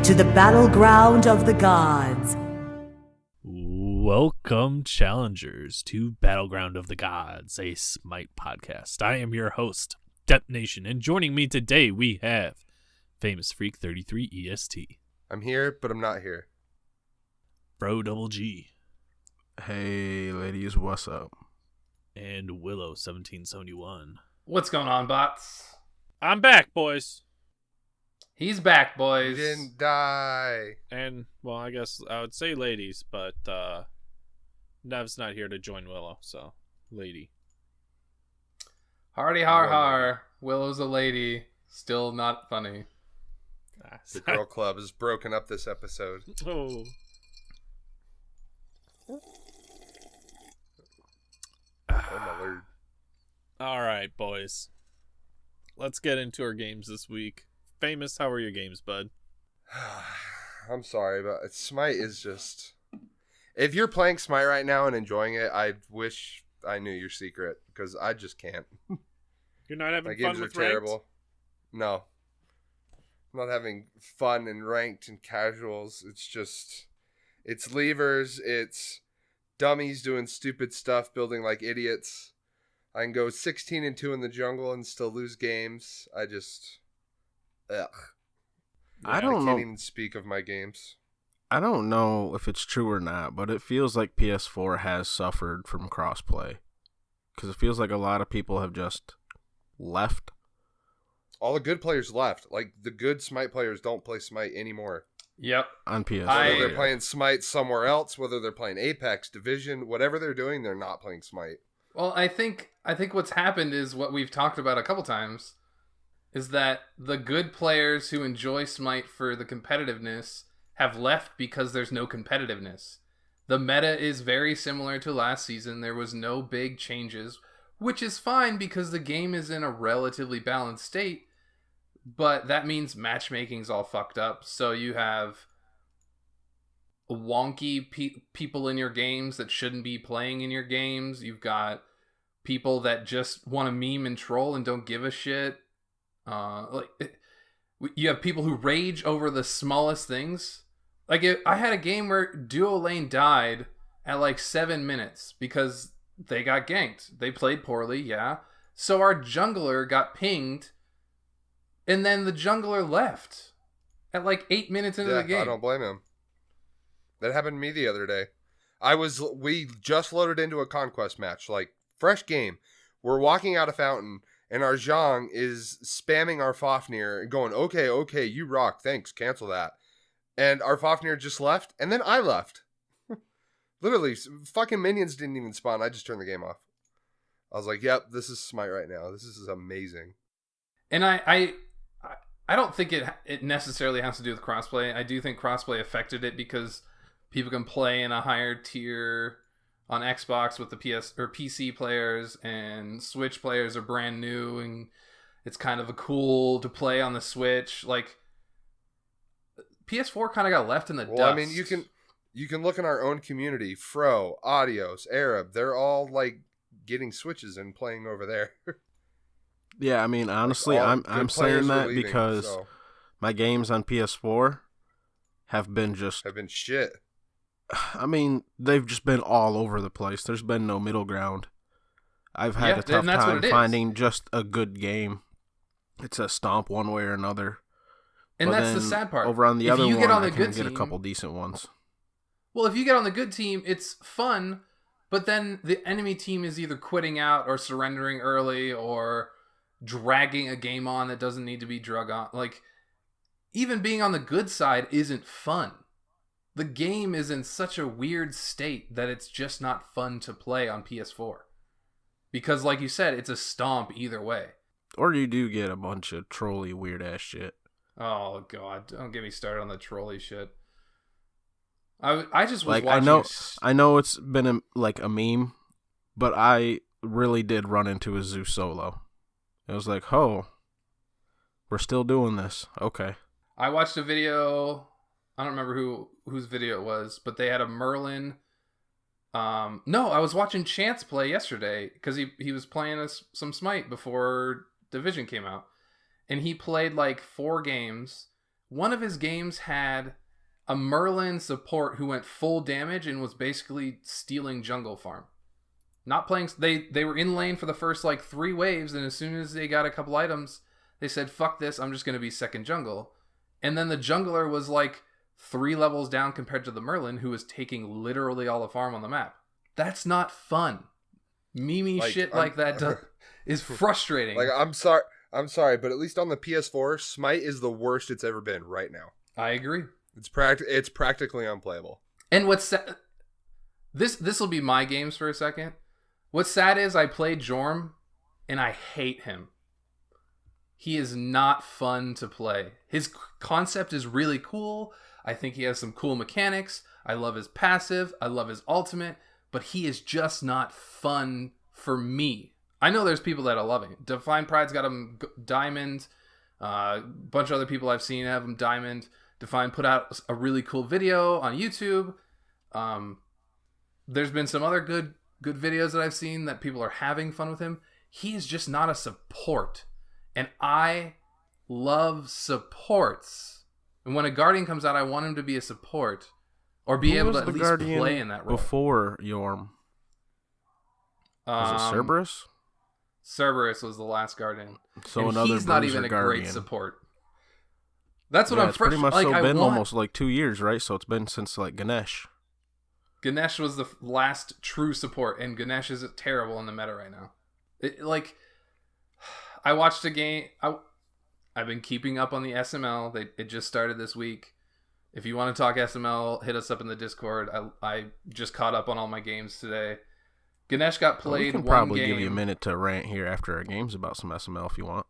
to the Battleground of the Gods. Welcome, challengers, to Battleground of the Gods, a Smite podcast. I am your host, Nation, and joining me today we have Famous Freak 33 EST. I'm here, but I'm not here. Bro Double G. Hey, ladies, what's up? And Willow 1771. What's going on, bots? I'm back, boys. He's back, boys. You didn't die. And, well, I guess I would say ladies, but Nev's not here to join Willow, so lady. Hardy har har. Willow's a lady. Still not funny. The girl club is broken up this episode. Oh. Oh my lord. All right, boys. Let's get into our games this week. Famous, how are your games, bud? I'm sorry, but Smite is just... If you're playing Smite right now and enjoying it, I wish I knew your secret, because I just can't. You're not having My fun games are with ranked? terrible. No. I'm not having fun and ranked and casuals. It's just... It's levers, it's dummies doing stupid stuff, building like idiots. I can go 16-2 in the jungle and still lose games. I just... Ugh. I don't know. can't even speak of my games. I don't know if it's true or not, but it feels like PS4 has suffered from crossplay. Because it feels like a lot of people have just left. All the good players left. Like, the good Smite players don't play Smite anymore. Yep. On PS4. Whether they're playing Smite somewhere else, whether they're playing Apex, Division, whatever they're doing, they're not playing Smite. Well, I think what's happened is what we've talked about a couple times, is that the good players who enjoy Smite for the competitiveness have left because there's no competitiveness. The meta is very similar to last season. There was no big changes, which is fine because the game is in a relatively balanced state, but that means matchmaking's all fucked up. So you have wonky people in your games that shouldn't be playing in your games. You've got people that just want to meme and troll and don't give a shit. You have people who rage over the smallest things. Like, I had a game where duo lane died at like 7 minutes because they got ganked. They played poorly, yeah. So our jungler got pinged, and then the jungler left at like 8 minutes into the game. I don't blame him. That happened to me the other day. We just loaded into a conquest match, like fresh game. We're walking out of Fountain, and our Zhang is spamming our Fafnir and going, okay, you rock, thanks, cancel that. And our Fafnir just left, and then I left. Literally, fucking minions didn't even spawn. I just turned the game off. I was like, yep, this is Smite right now. This is amazing. And I don't think it necessarily has to do with crossplay. I do think crossplay affected it because people can play in a higher tier on Xbox with the PS or PC players, and Switch players are brand new, and it's kind of cool to play on the Switch. Like, PS4 kind of got left in the dust. I mean, you can look in our own community. Fro, Adios, Arab, they're all like getting Switches and playing over there. Yeah, I mean, honestly, I'm saying that leaving, because my games on PS4 have been shit. I mean, they've just been all over the place. There's been no middle ground. I've had a tough time finding just a good game. It's a stomp one way or another. And that's the sad part. Over on the other one, I can get a couple decent ones. Well, if you get on the good team, it's fun, but then the enemy team is either quitting out or surrendering early or dragging a game on that doesn't need to be drug on. Like, even being on the good side isn't fun. The game is in such a weird state that it's just not fun to play on PS4. Because, like you said, it's a stomp either way. Or you do get a bunch of trolly weird-ass shit. Oh, God. Don't get me started on the trolley shit. I just was like, watching... I know it's been a meme, but I really did run into a Zeus solo. It was like, oh, we're still doing this. Okay. I watched a video... I don't remember whose video it was, but they had a Merlin. No, I was watching Chance play yesterday because he was playing some Smite before Division came out. And he played like 4 games one of his games had a Merlin support who went full damage and was basically stealing jungle farm. Not playing. They were in lane for the first like 3 waves, and as soon as they got a couple items, they said, "Fuck this! I'm just going to be second jungle." And then the jungler was like 3 levels down compared to the Merlin, who was taking literally all the farm on the map. That's not fun. Meme shit like that is frustrating. Like, I'm sorry, but at least on the PS4, Smite is the worst it's ever been right now. I agree. It's practically unplayable. And what's this will be my games for a second. What's sad is I played Jorm, and I hate him. He is not fun to play. His concept is really cool. I think he has some cool mechanics. I love his passive. I love his ultimate. But he is just not fun for me. I know there's people that are loving it. Divine Pride's got him Diamond. A bunch of other people I've seen have him Diamond. Divine put out a really cool video on YouTube. There's been some other good videos that I've seen that people are having fun with him. He is just not a support. And I love supports. And when a Guardian comes out, I want him to be a support. Or be able to at least play in that role. Before Yorm? Was it Cerberus? Cerberus was the last Guardian. So and another he's not even a Guardian. great support. That's what I'm pretty much been almost like 2 years, right? So it's been since like Ganesh. Ganesh was the last true support, and Ganesh is terrible in the meta right now. I watched a game. I've been keeping up on the SML. It just started this week. If you want to talk SML, hit us up in the Discord. I just caught up on all my games today. Ganesh got played we can one probably game. Give you a minute to rant here after our games about some SML if you want.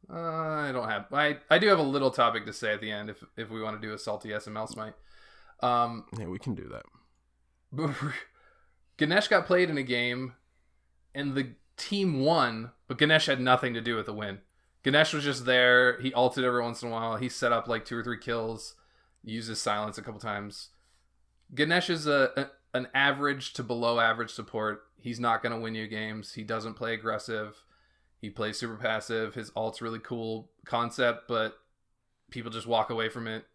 I don't have. I do have a little topic to say at the end if we want to do a salty SML smite. Yeah, we can do that. Ganesh got played in a game, and the team won, but Ganesh had nothing to do with the win. Ganesh was just there. He ulted every once in a while. He set up like 2 or 3 kills. Uses silence a couple times. Ganesh is an average to below average support. He's not going to win you games. He doesn't play aggressive. He plays super passive. His ult's really cool concept, but people just walk away from it.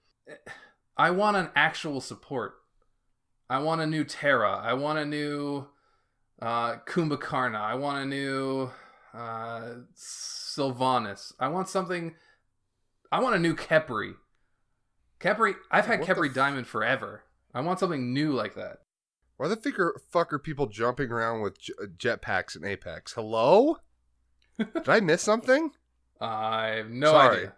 I want an actual support. I want a new Terra. I want a new Kumbhakarna. I want a new Sylvanas. I want something. I want a new Khepri. I've had Khepri Diamond forever. I want something new like that. Why the fuck are people jumping around with jetpacks in Apex? Hello? Did I miss something? I have no idea.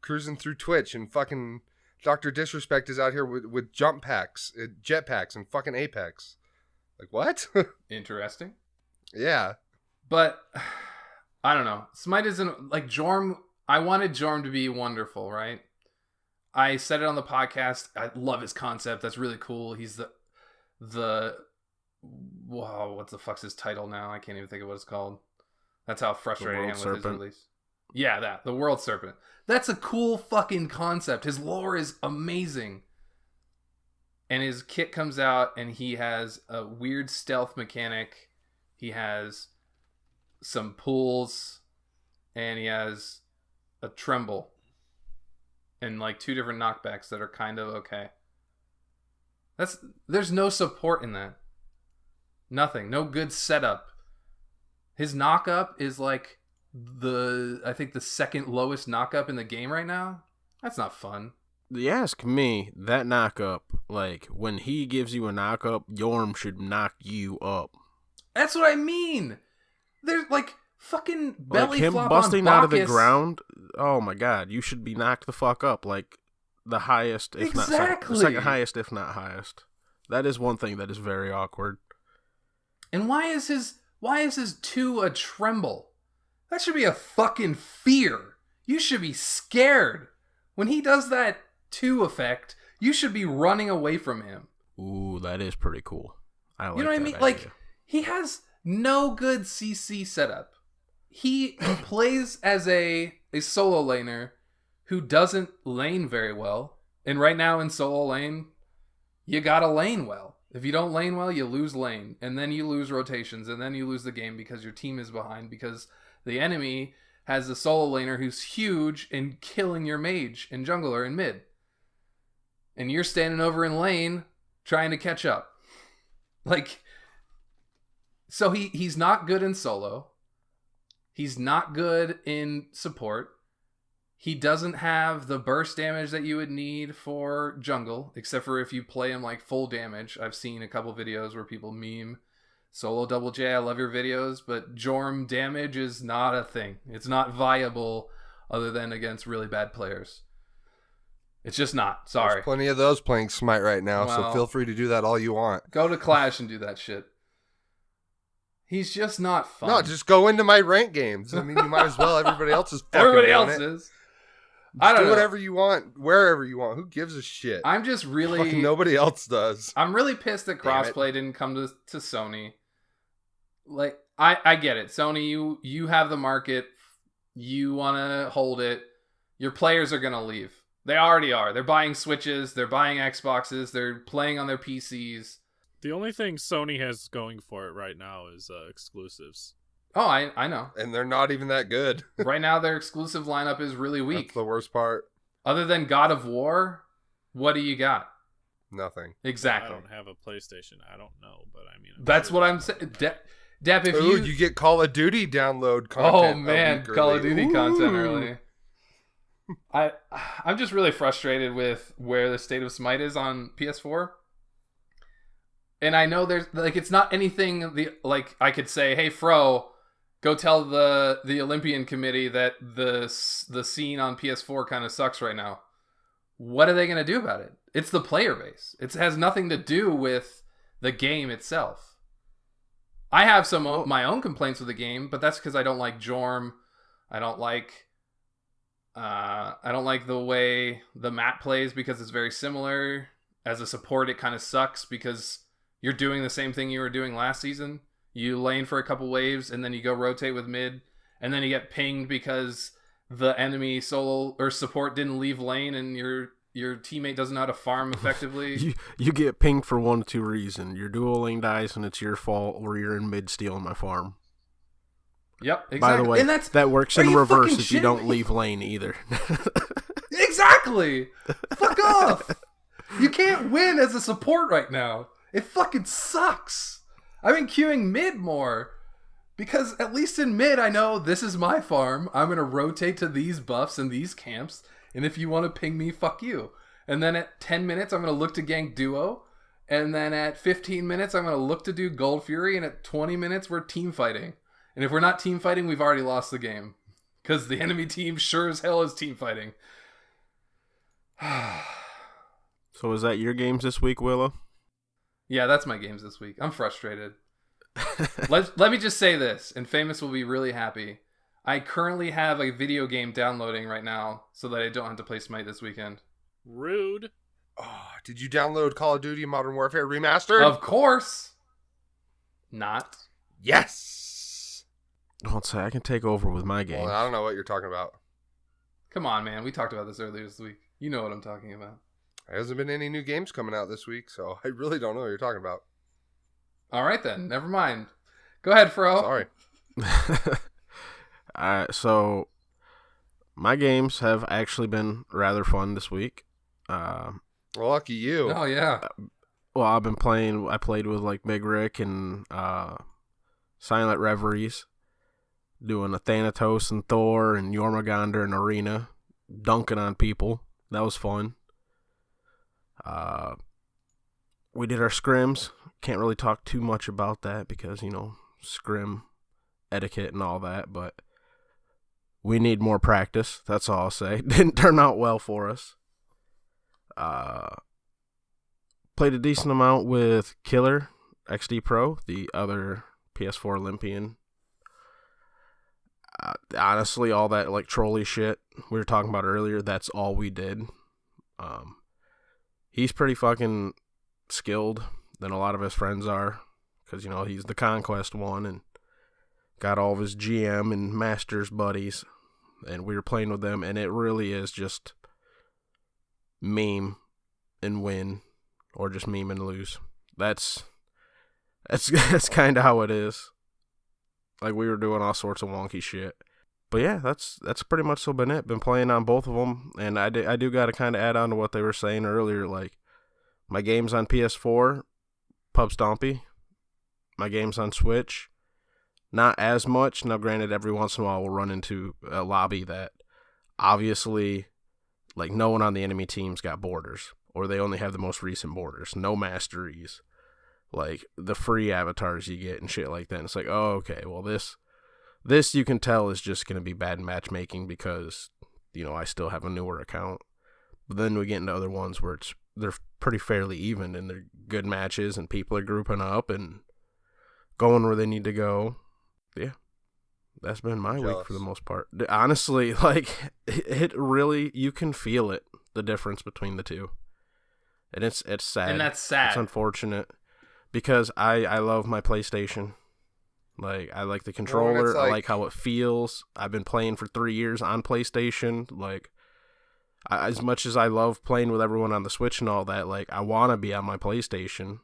Cruising through Twitch and fucking Dr. Disrespect is out here with jetpacks and fucking Apex. Like, what? Interesting. Yeah. But, I don't know. Smite isn't, like, Jorm, I wanted Jorm to be wonderful, right? I said it on the podcast. I love his concept. That's really cool. He's the whoa, what the fuck's his title now? I can't even think of what it's called. That's how frustrated I am with his release. Yeah, the World Serpent. That's a cool fucking concept. His lore is amazing. And his kit comes out and he has a weird stealth mechanic. He has some pulls and he has a tremble. And like 2 different knockbacks that are kind of okay. There's no support in that. Nothing. No good setup. His knockup is like I think the second lowest knockup in the game right now. That's not fun. You ask me, that knockup, like when he gives you a knockup, Yorm should knock you up. That's what I mean. There's like fucking belly like him flop busting on out of the Bacchus. ground. Oh my god, you should be knocked the fuck up, like the highest, if not second highest, if not highest. That is one thing that is very awkward. And why is his 2 a tremble? That should be a fucking fear. You should be scared. When he does that 2 effect, you should be running away from him. Ooh, that is pretty cool. I like you know what I mean? idea. Like, he has no good CC setup. He plays as a solo laner who doesn't lane very well. And right now in solo lane, you gotta lane well. If you don't lane well, you lose lane. And then you lose rotations. And then you lose the game because your team is behind. Because the enemy has a solo laner who's huge and killing your mage and jungler in mid. And you're standing over in lane trying to catch up. Like, so he's not good in solo. He's not good in support. He doesn't have the burst damage that you would need for jungle, except for if you play him like full damage. I've seen a couple videos where people meme Solo Double J. I love your videos, but Jorm damage is not a thing. It's not viable other than against really bad players. It's just not. Sorry. There's plenty of those playing Smite right now, so feel free to do that all you want. Go to Clash and do that shit. He's just not fun. No, just go into my rank games. I mean, you might as well. Everybody else is fucking Everybody doing else it. is. I don't do know. whatever you want, wherever you want. Who gives a shit? I'm just really... Fucking nobody else does. I'm really pissed that crossplay didn't come to Sony. Like, I get it. Sony, you have the market. You want to hold it. Your players are going to leave. They already are. They're buying Switches. They're buying Xboxes. They're playing on their PCs. The only thing Sony has going for it right now is exclusives. Oh, I know. And they're not even that good. Right now, their exclusive lineup is really weak. That's the worst part. Other than God of War, what do you got? Nothing. Exactly. I don't have a PlayStation. I don't know, but I mean... That's what I'm saying. Depp, if you get Call of Duty download content. Oh, man. Call of Duty content early. I'm just really frustrated with where the state of Smite is on PS4. And I know there's... Like, it's not anything... Like, I could say, hey, Fro... Go tell the Olympian committee that the scene on PS4 kind of sucks right now. What are they going to do about it? It's the player base. It has nothing to do with the game itself. I have some my own complaints with the game, but that's because I don't like Jorm. I don't like the way the map plays because it's very similar. As a support, it kind of sucks because you're doing the same thing you were doing last season. You lane for a couple waves, and then you go rotate with mid, and then you get pinged because the enemy solo or support didn't leave lane, and your teammate doesn't know how to farm effectively. you get pinged for one of two reasons. Your dual lane dies, and it's your fault, or you're in mid stealing my farm. Yep, exactly. By the way, and that works in reverse if you don't leave lane either. Exactly! Fuck off! You can't win as a support right now. It fucking sucks. I've been queuing mid more because at least in mid I know this is my farm. I'm going to rotate to these buffs and these camps, and if you want to ping me, fuck you. And then at 10 minutes I'm going to look to gank duo, and then at 15 minutes I'm going to look to do Gold Fury, and at 20 minutes we're team fighting. And if we're not team fighting, we've already lost the game because the enemy team sure as hell is team fighting. So is that your games this week, Willow? Yeah, that's my games this week. I'm frustrated. Let me just say this, and Famous will be really happy. I currently have a video game downloading right now so that I don't have to play Smite this weekend. Rude. Oh, did you download Call of Duty Modern Warfare Remastered? Of course. Not. Yes. Don't say I can take over with my game. Well, I don't know what you're talking about. Come on, man. We talked about this earlier this week. You know what I'm talking about. There hasn't been any new games coming out this week, so I really don't know what you're talking about. All right, then. Never mind. Go ahead, Fro. Sorry. So, my games have actually been rather fun this week. Well, lucky you. Oh, yeah. Well, I played with like Big Rick and Silent Reveries, doing a Thanatos and Thor and Jormungandr and Arena, dunking on people. That was fun. We did our scrims. Can't really talk too much about that because, scrim etiquette and all that, but we need more practice. That's all I'll say. Didn't turn out well for us. Played a decent amount with Killer XD Pro, the other PS4 Olympian. Honestly, all that like trolley shit we were talking about earlier, that's all we did. He's pretty fucking skilled than a lot of his friends are because, he's the Conquest one and got all of his GM and Masters buddies, and we were playing with them, and it really is just meme and win or just meme and lose. That's kind of how it is. Like, we were doing all sorts of wonky shit. But yeah, that's pretty much so been it. Been playing on both of them, and I do got to kind of add on to what they were saying earlier. Like, my games on PS4, Pub Stompy. My games on Switch, not as much. Now, granted, every once in a while we'll run into a lobby that obviously, like, no one on the enemy team's got borders, or they only have the most recent borders, no masteries, like the free avatars you get and shit like that. And it's like, oh, okay, well, this you can tell is just going to be bad matchmaking because, you know, I still have a newer account. But then we get into other ones where they're pretty fairly even and they're good matches and people are grouping up and going where they need to go. Yeah, that's been my week for the most part. Honestly, like, it really, you can feel it, the difference between the two. And it's sad. And that's sad. It's unfortunate because I love my PlayStation. Like, I like the controller. I like how it feels. I've been playing for 3 years on PlayStation. Like, as much as I love playing with everyone on the Switch and all that, like, I want to be on my PlayStation.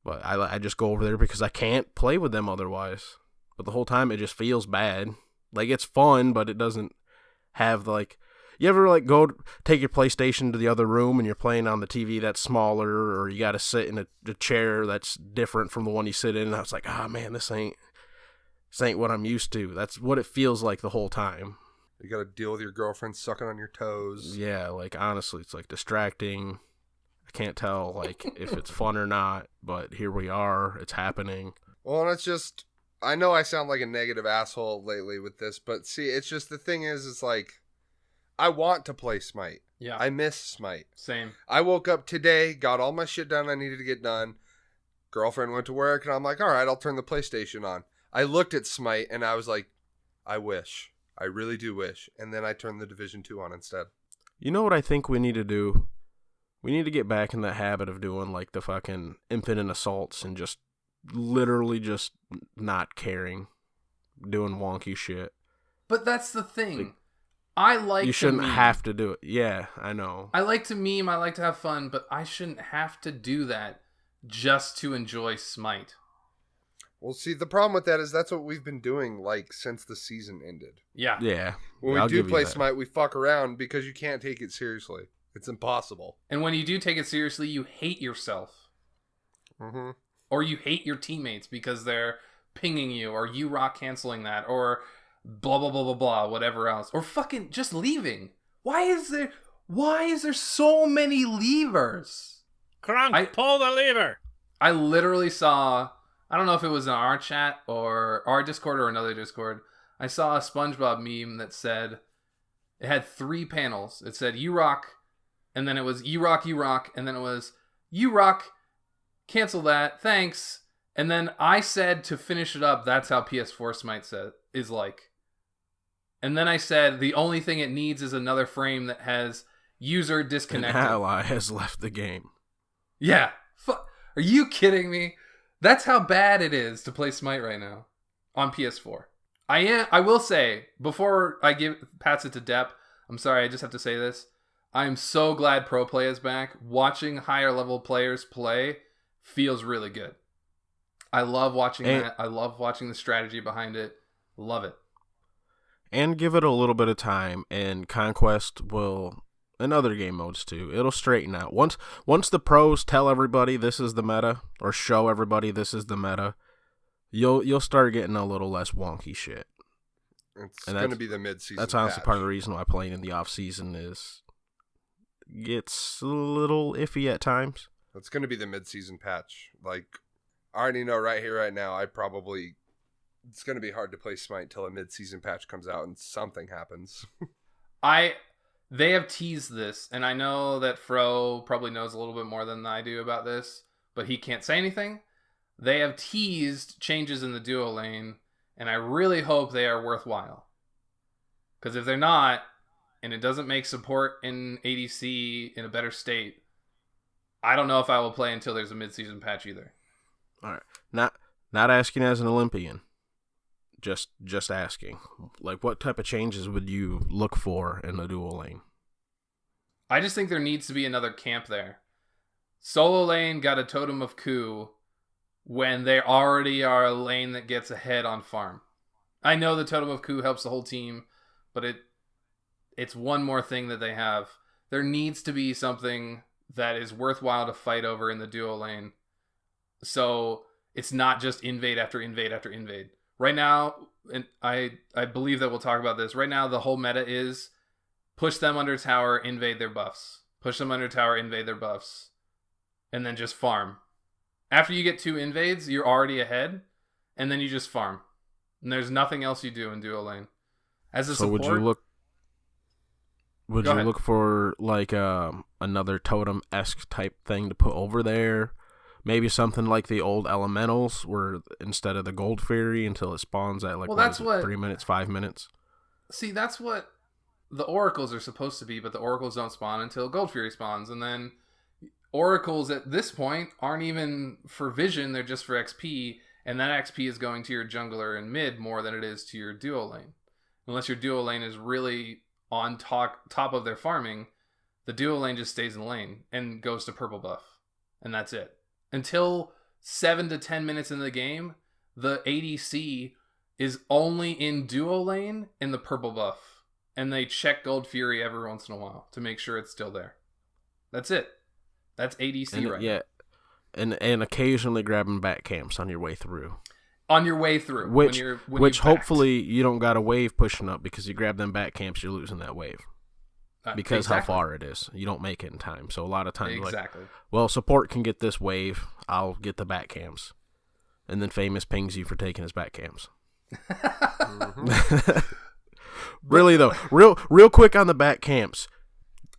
But I just go over there because I can't play with them otherwise. But the whole time it just feels bad. Like, it's fun, but it doesn't have, like... You ever, like, go take your PlayStation to the other room and you're playing on the TV that's smaller, or you got to sit in a chair that's different from the one you sit in, and I was like, man, this ain't what I'm used to. That's what it feels like the whole time. You got to deal with your girlfriend sucking on your toes. Yeah, like, honestly, it's, like, distracting. I can't tell, like, if it's fun or not, but here we are. It's happening. Well, and it's just, I know I sound like a negative asshole lately with this, but see, it's just, the thing is, it's like, I want to play Smite. Yeah. I miss Smite. Same. I woke up today, got all my shit done I needed to get done. Girlfriend went to work, and I'm like, all right, I'll turn the PlayStation on. I looked at Smite, and I was like, I wish. I really do wish. And then I turned the Division 2 on instead. You know what I think we need to do? We need to get back in the habit of doing, like, the fucking infinite assaults and just literally just not caring. Doing wonky shit. But that's the thing. Like, I like you shouldn't have to do it. Yeah, I know. I like to meme, I like to have fun, but I shouldn't have to do that just to enjoy Smite. Well, see, the problem with that is that's what we've been doing, like, since the season ended. Yeah. Yeah. When we do play Smite, we fuck around because you can't take it seriously. It's impossible. And when you do take it seriously, you hate yourself. Mm-hmm. Or you hate your teammates because they're pinging you, or you rock canceling that, or blah, blah, blah, blah, blah, whatever else. Or fucking just leaving. Why is there so many levers? Crunk, pull the lever! I literally saw, I don't know if it was in our chat or our Discord or another Discord, I saw a SpongeBob meme that said, it had 3 panels. It said, you rock, and then it was, you rock, and then it was, you rock, cancel that, thanks. And then I said, to finish it up, that's how PS4 Smite is like. And then I said, the only thing it needs is another frame that has user disconnected. An ally has left the game. Yeah. Are you kidding me? That's how bad it is to play Smite right now on PS4. I will say, before I pass it to Depp, I'm sorry, I just have to say this. I'm so glad Pro Play is back. Watching higher level players play feels really good. I love watching that. I love watching the strategy behind it. Love it. And give it a little bit of time, and Conquest will, and other game modes too, it'll straighten out. Once the pros tell everybody this is the meta, or show everybody this is the meta, you'll start getting a little less wonky shit. It's going to be the mid-season That's honestly patch. part of the reason why playing in the off-season gets a little iffy at times. It's going to be the mid-season patch. Like, I already know right here, right now, it's going to be hard to play Smite until a mid-season patch comes out and something happens. They have teased this, and I know that Fro probably knows a little bit more than I do about this, but he can't say anything. They have teased changes in the duo lane, and I really hope they are worthwhile. Because if they're not, and it doesn't make support in ADC in a better state, I don't know if I will play until there's a mid-season patch either. All right. Not asking as an Olympian. Just asking. Like, what type of changes would you look for in the dual lane? I just think there needs to be another camp there. Solo lane got a totem of coup when they already are a lane that gets ahead on farm. I know the Totem of Coup helps the whole team, but it's one more thing that they have. There needs to be something that is worthwhile to fight over in the duo lane. So it's not just invade after invade after invade. Right now, and I believe that we'll talk about this. Right now, the whole meta is push them under tower, invade their buffs. Push them under tower, invade their buffs. And then just farm. After you get 2 invades, you're already ahead. And then you just farm. And there's nothing else you do in duo lane. As a support... Would you look for like another totem-esque type thing to put over there? Maybe something like the old elementals, where instead of the gold fairy until it spawns at 3 minutes, 5 minutes. See, that's what the oracles are supposed to be, but the oracles don't spawn until gold fury spawns, and then oracles at this point aren't even for vision; they're just for XP, and that XP is going to your jungler and mid more than it is to your duo lane. Unless your duo lane is really on top of their farming, the duo lane just stays in lane and goes to purple buff, and that's it. Until 7 to 10 minutes in the game, the ADC is only in duo lane in the purple buff. And they check Gold Fury every once in a while to make sure it's still there. That's it. That's ADC right now. And occasionally grabbing back camps on your way through. On your way through. Which hopefully you don't got a wave pushing up, because you grab them back camps, you're losing that wave. Because how far it is. You don't make it in time. So a lot of times, exactly. Well, support can get this wave. I'll get the back cams. And then Famous pings you for taking his back cams. Really, though. Real quick on the back camps.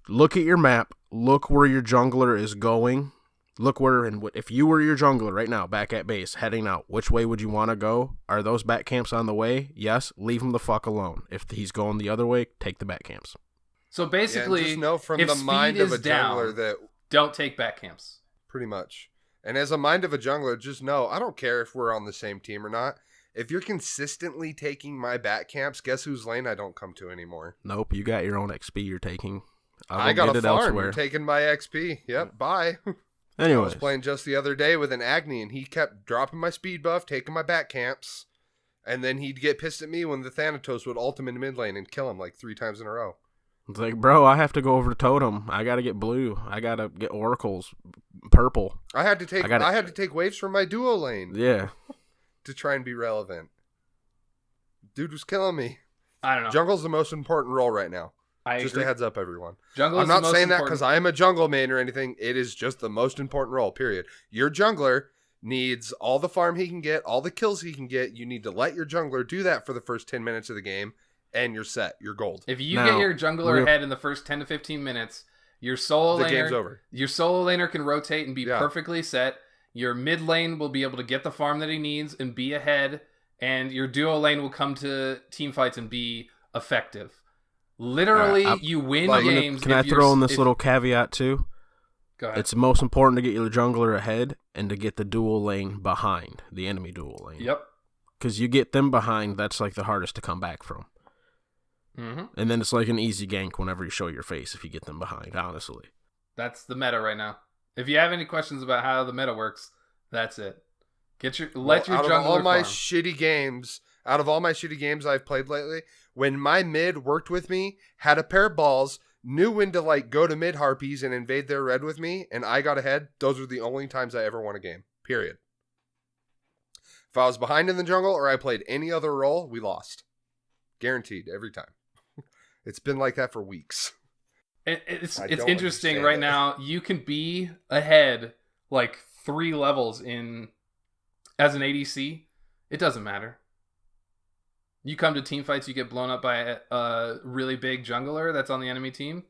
Look at your map. Look where your jungler is going. Look where, and if you were your jungler right now, back at base, heading out, which way would you want to go? Are those back camps on the way? Yes. Leave him the fuck alone. If he's going the other way, take the back camps. So basically, just know from if the mind of a down, jungler that don't take back camps. Pretty much. And as a mind of a jungler, just know I don't care if we're on the same team or not. If you're consistently taking my back camps, guess whose lane I don't come to anymore? Nope, you got your own XP you're taking. I got a farm. You're taking my XP. Yep, bye. Anyways. I was playing just the other day with an Agni, and he kept dropping my speed buff, taking my back camps, and then he'd get pissed at me when the Thanatos would ult him in mid lane and kill him like 3 times in a row. It's like, bro, I have to go over to Totem. I got to get blue. I got to get oracles purple. I had to take waves from my duo lane. Yeah. To try and be relevant. Dude was killing me. I don't know. Jungle's the most important role right now. Just a heads up, everyone. I'm not saying that because I am a jungle main or anything. It is just the most important role, period. Your jungler needs all the farm he can get, all the kills he can get. You need to let your jungler do that for the first 10 minutes of the game, and you're set. You're gold. If you get your jungler ahead in the first 10 to 15 minutes, your solo laner, game's over. Your solo laner can rotate and be perfectly set. Your mid lane will be able to get the farm that he needs and be ahead, and your duo lane will come to team fights and be effective. Literally, you win games. Can I throw in this little caveat too? Go ahead. It's most important to get your jungler ahead and to get the dual lane behind, the enemy dual lane. Yep. Because you get them behind, that's like the hardest to come back from. Mm-hmm. And then it's like an easy gank whenever you show your face if you get them behind, honestly. That's the meta right now. If you have any questions about how the meta works, that's it. Let your jungler farm. Out of all my shitty games I've played lately, when my mid worked with me, had a pair of balls, knew when to go to mid harpies and invade their red with me, and I got ahead, those were the only times I ever won a game. Period. If I was behind in the jungle or I played any other role, we lost. Guaranteed, every time. It's been like that for weeks. It's interesting right now. You can be ahead 3 levels as an ADC. It doesn't matter. You come to team fights, you get blown up by a really big jungler that's on the enemy team.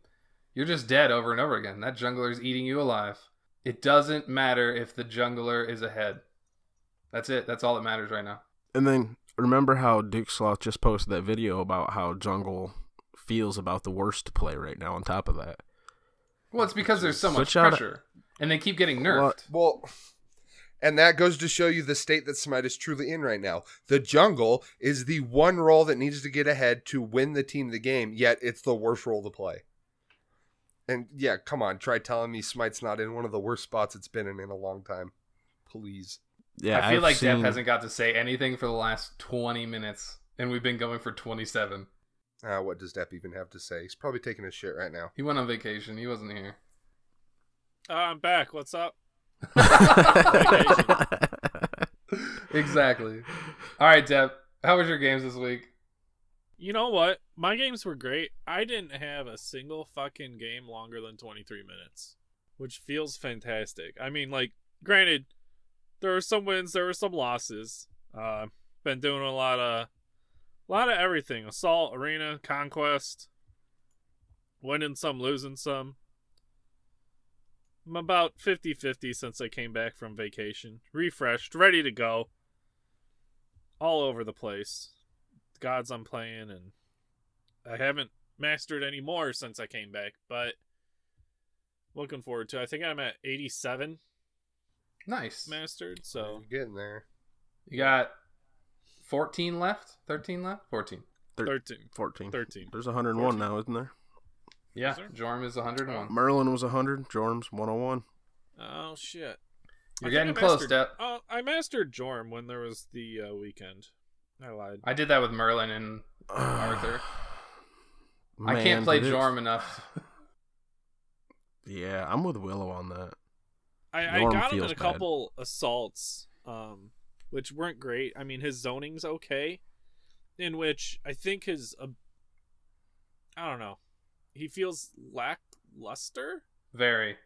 You're just dead over and over again. That jungler is eating you alive. It doesn't matter if the jungler is ahead. That's it. That's all that matters right now. And then remember how Duke Sloth just posted that video about how jungle feels about the worst play right now on top of that. Well, it's because there's so much pressure. And they keep getting nerfed. Well, and that goes to show you the state that Smite is truly in right now. The jungle is the one role that needs to get ahead to win the team the game, yet it's the worst role to play. And yeah, come on, try telling me Smite's not in one of the worst spots it's been in a long time. Please. Yeah, I feel like Depp hasn't got to say anything for the last 20 minutes. and we've been going for 27. What does Depp even have to say? He's probably taking a shit right now. He went on vacation. He wasn't here. I'm back. What's up? Exactly. All right, Depp. How was your games this week? You know what? My games were great. I didn't have a single fucking game longer than 23 minutes, which feels fantastic. I mean, like, granted, there were some wins, there were some losses. Been doing a lot of everything. Assault, Arena, Conquest. Winning some, losing some. I'm about 50-50 since I came back from vacation. Refreshed, ready to go. All over the place. Gods I'm playing, and I haven't mastered any more since I came back, but looking forward to it. I think I'm at 87 Nice. mastered, so You're getting there. You got 14 left? 13 left? 14. 13. 14. 13. There's 101 now, isn't there? Yeah, Is there? Jorm is 101. Merlin was 100. Jorm's 101. Oh, shit. You're I think getting I close, mastered- Depp. Oh, I mastered Jorm when there was the weekend. I lied. I did that with Merlin and Arthur. I Man, can't play did it- Jorm enough. Yeah, I'm with Willow on that. I Norm got him in feels a bad. couple assaults, which weren't great. I mean, his zoning's okay, in which I think I don't know, he feels lackluster. Very.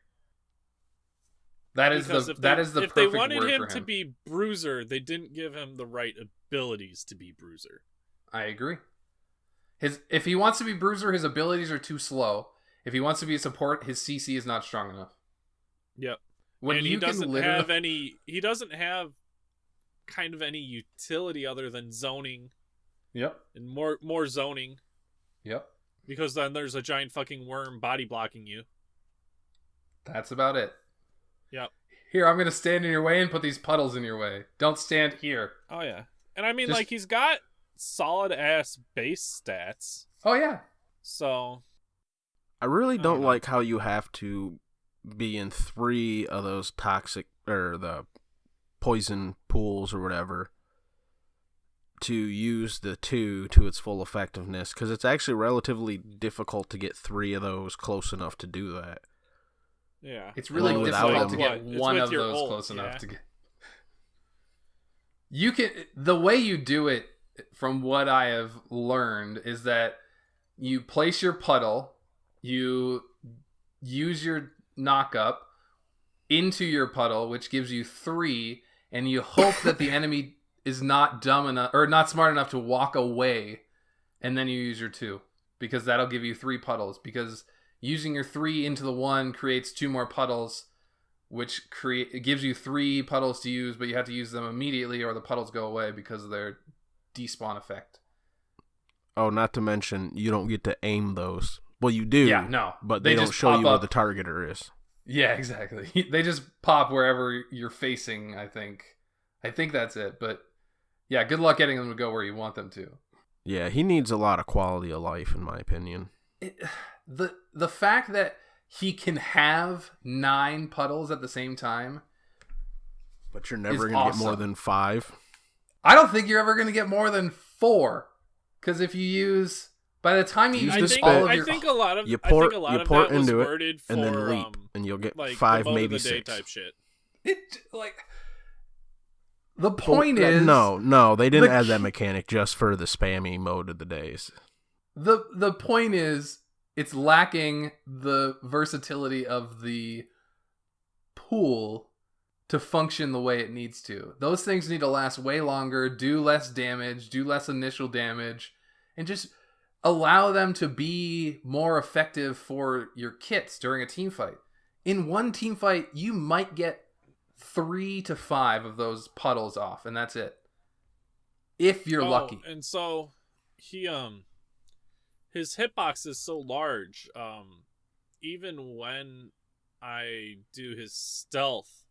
That is Because the if that they, is the if they perfect wanted word him for to him. be Bruiser, they didn't give him the right abilities to be Bruiser. I agree. If he wants to be Bruiser, his abilities are too slow. If he wants to be a support, his CC is not strong enough. Yep. When and you he doesn't can literally have any. He doesn't have kind of any utility other than zoning Yep. and more zoning, Yep. because then there's a giant fucking worm body blocking you. That's about it. Yep. Here, I'm gonna stand in your way and put these puddles in your way. Don't stand here. Oh yeah. And I mean, Just- like, he's got solid ass base stats, Oh yeah. so I really I don't don't know. like how you have to be in 3 of those toxic or the poison pools or whatever to use the 2 to its full effectiveness, because it's actually relatively difficult to get 3 of those close enough to do that. yeah. It's really then without difficult to him- get It's one with of your those ult, close enough yeah. to get. You can the way you do it, from what I have learned, is that you place your puddle, you use your knock up into your puddle, which gives you 3, and you hope that the enemy is not dumb enough or not smart enough to walk away, and then you use your 2, because that'll give you 3 puddles, because using your 3 into the 1 creates 2 more puddles, which it gives you 3 puddles to use, but you have to use them immediately or the puddles go away because of their despawn effect. Oh, not to mention you don't get to aim those. Well, you do. Yeah, no. But They they don't just show pop you where up. the targeter is. Yeah, exactly. They just pop wherever you're facing, I think. I think that's it. But yeah, good luck getting them to go where you want them to. Yeah, he needs a lot of quality of life, in my opinion. The fact that he can have 9 puddles at the same time, But you're never Is going to get more awesome. than 5. I don't think you're ever going to get more than 4. Because if you use, by the time you Use I use the think, all spit. of your, I think a lot of You I think port- a lot you of port that was into it, worded for and then leap, and you'll get like 5, the vote maybe of the day 6. type shit. it like the point But is no, they didn't the add that key- mechanic just for the spammy mode of the days. the point is it's lacking the versatility of the pool to function the way it needs to. Those things need to last way longer, do less damage, do less initial damage, and just allow them to be more effective for your kits during a team fight. In one team fight, you might get 3 to 5 of those puddles off, and that's it. If you're lucky. And so he his hitbox is so large. Even when I do his stealth,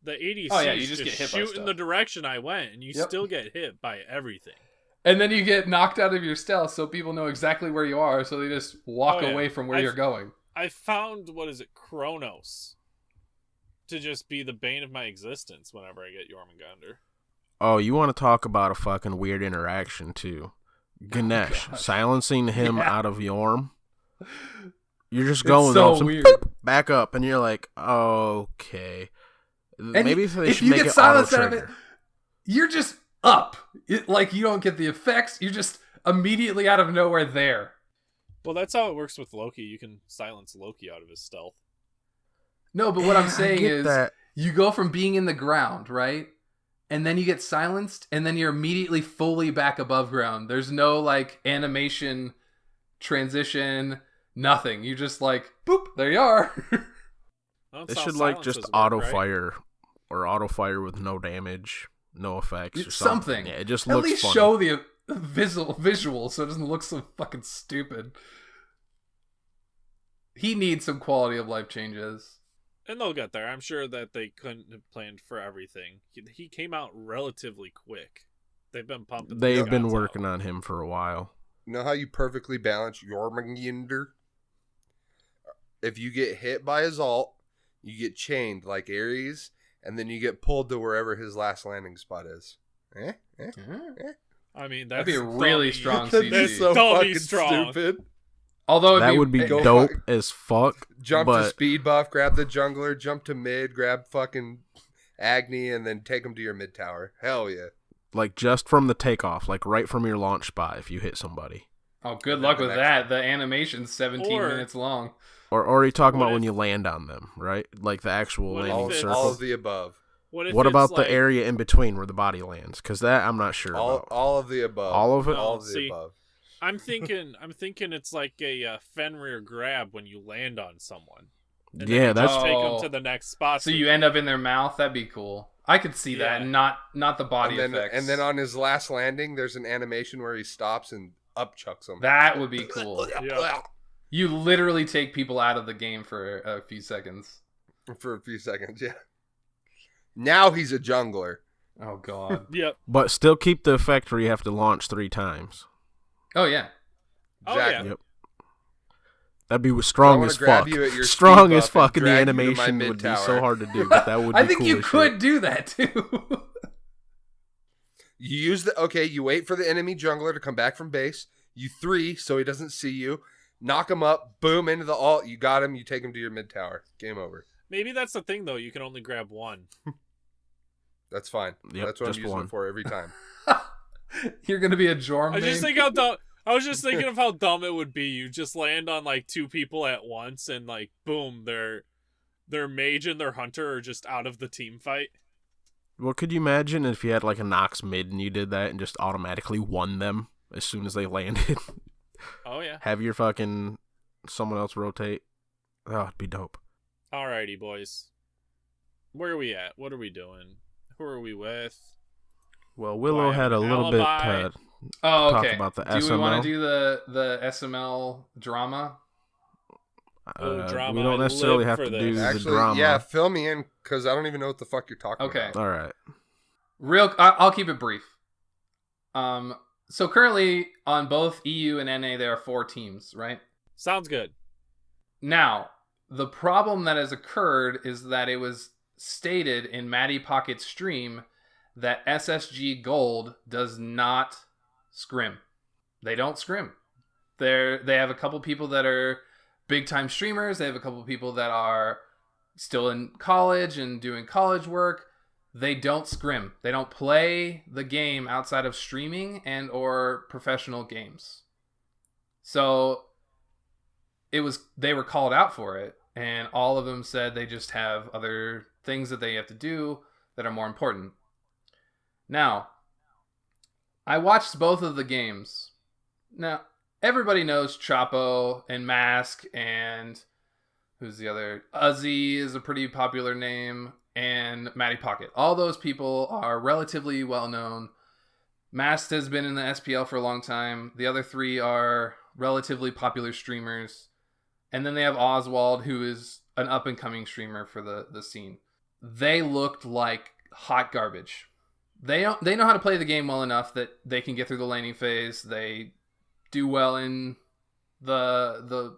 the ADC Oh, yeah, you just get hit by shoot in stuff. the direction I went, and you Yep. still get hit by everything. And then you get knocked out of your stealth, so people know exactly where you are, so they just walk Oh, yeah. away from where I've- you're going. I found Kronos to just be the bane of my existence whenever I get Jormungandr. Oh, you want to talk about a fucking weird interaction too? Ganesh silencing him out of Yorm. You're just going so off some weird. boop, back up, and you're like, okay. Maybe they if should you make get it silenced out of it, auto-trigger. you're just up. Like, you don't get the effects. You're just immediately out of nowhere there. Well, that's how it works with Loki. You can silence Loki out of his stealth. No, but what I'm I saying get is, that. you go from being in the ground, right? And then you get silenced, and then you're immediately fully back above ground. There's no, like, animation, transition, nothing. You just, like, boop, there you are. They should like just auto fire or auto fire with no damage, no effects, or something. Yeah, it just At looks least funny. show the visual so it doesn't look so fucking stupid. He needs some quality of life changes. And they'll get there. I'm sure that they couldn't have planned for everything. He came out relatively quick. They've been pumping. They've been working on him for a while. You know how you perfectly balance Jormungandr? If you get hit by his ult, you get chained like Ares, and then you get pulled to wherever his last landing spot is. I mean, That'd that's be a really dummy. strong That'd be CG. so Dummy fucking strong. stupid. Although That would be Go dope fuck- as fuck. Jump but to speed buff, grab the jungler, jump to mid, grab fucking Agni, and then take him to your mid tower. Hell yeah. like just from the takeoff, like right from your launch spot, if you hit somebody. Oh, good luck with that. The animation's 17 Or- minutes long. Or are you talking What about when if- you land on them, right? Like the actual What if landing it's- circle. All of the above. What, if What it's about like, the area in between where the body lands? Because that I'm not sure about. All of the above. All of it? All of the See, above. I'm thinking it's like a Fenrir grab when you land on someone. And then Yeah, you that's just take them Oh. to the next spot. So you end up in their mouth? That'd be cool. I could see that, Yeah. not the body and then, effects. and then on his last landing, there's an animation where he stops and upchucks him. That would be cool. Yeah. You literally take people out of the game for a few seconds. For a few seconds, yeah. Now he's a jungler. Oh, God. Yep. But still keep the effect where you have to launch 3 times. Oh, yeah. Oh, yeah. Exactly. Yep. That'd be strong wanna as grab fuck. you at your Strong speed as buff and fuck, and the drag you to my animation would be mid-tower. so hard to do, but that would be I think cool you as could shit. do that, too. You use you wait for the enemy jungler to come back from base. You 3 so he doesn't see you. Knock him up, boom, into the ult. You got him, you take him to your mid tower. Game over. Maybe that's the thing, though. You can only grab one. That's fine. Yep, That's what I'm just using one. it for every time. You're going to be a Jorm I was just main? thinking how dumb. I was just thinking of how dumb it would be. You just land on like 2 people at once, and like boom, their mage and their hunter are just out of the team fight. Well, could you imagine if you had like a Nox mid and you did that and just automatically won them as soon as they landed? Oh yeah. Have your fucking someone else rotate. Oh, it'd be dope. Alrighty, boys. Where are we at? What are we doing? Who are we with? Well, Willow Why, had a little bit alibi. Oh, talk okay. about the Do we want SML? to do the SML drama? drama, we don't I necessarily live have for to do this. the Actually, drama. yeah, fill me in because I don't even know what the fuck you're talking Okay. about. All right. I'll keep it brief. So currently on both EU and NA there are 4 teams, right? Sounds good. Now, the problem that has occurred is that it was stated in Matty Pocket's stream that SSG Gold does not scrim. They don't scrim. They have a couple people that are big time streamers. They have a couple people that are still in college and doing college work. They don't scrim. They don't play the game outside of streaming and or professional games. So they were called out for it, and all of them said they just have other things that they have to do that are more important. Now, I watched both of the games. Now, everybody knows Chapo and Mask and who's the other? Uzzy is a pretty popular name, and Matty Pocket. All those people are relatively well known. Mask has been in the SPL for a long time. The other 3 are relatively popular streamers. And then they have Oswald, who is an up-and-coming streamer for the scene. They looked like hot garbage. They know how to play the game well enough that they can get through the laning phase. They do well in the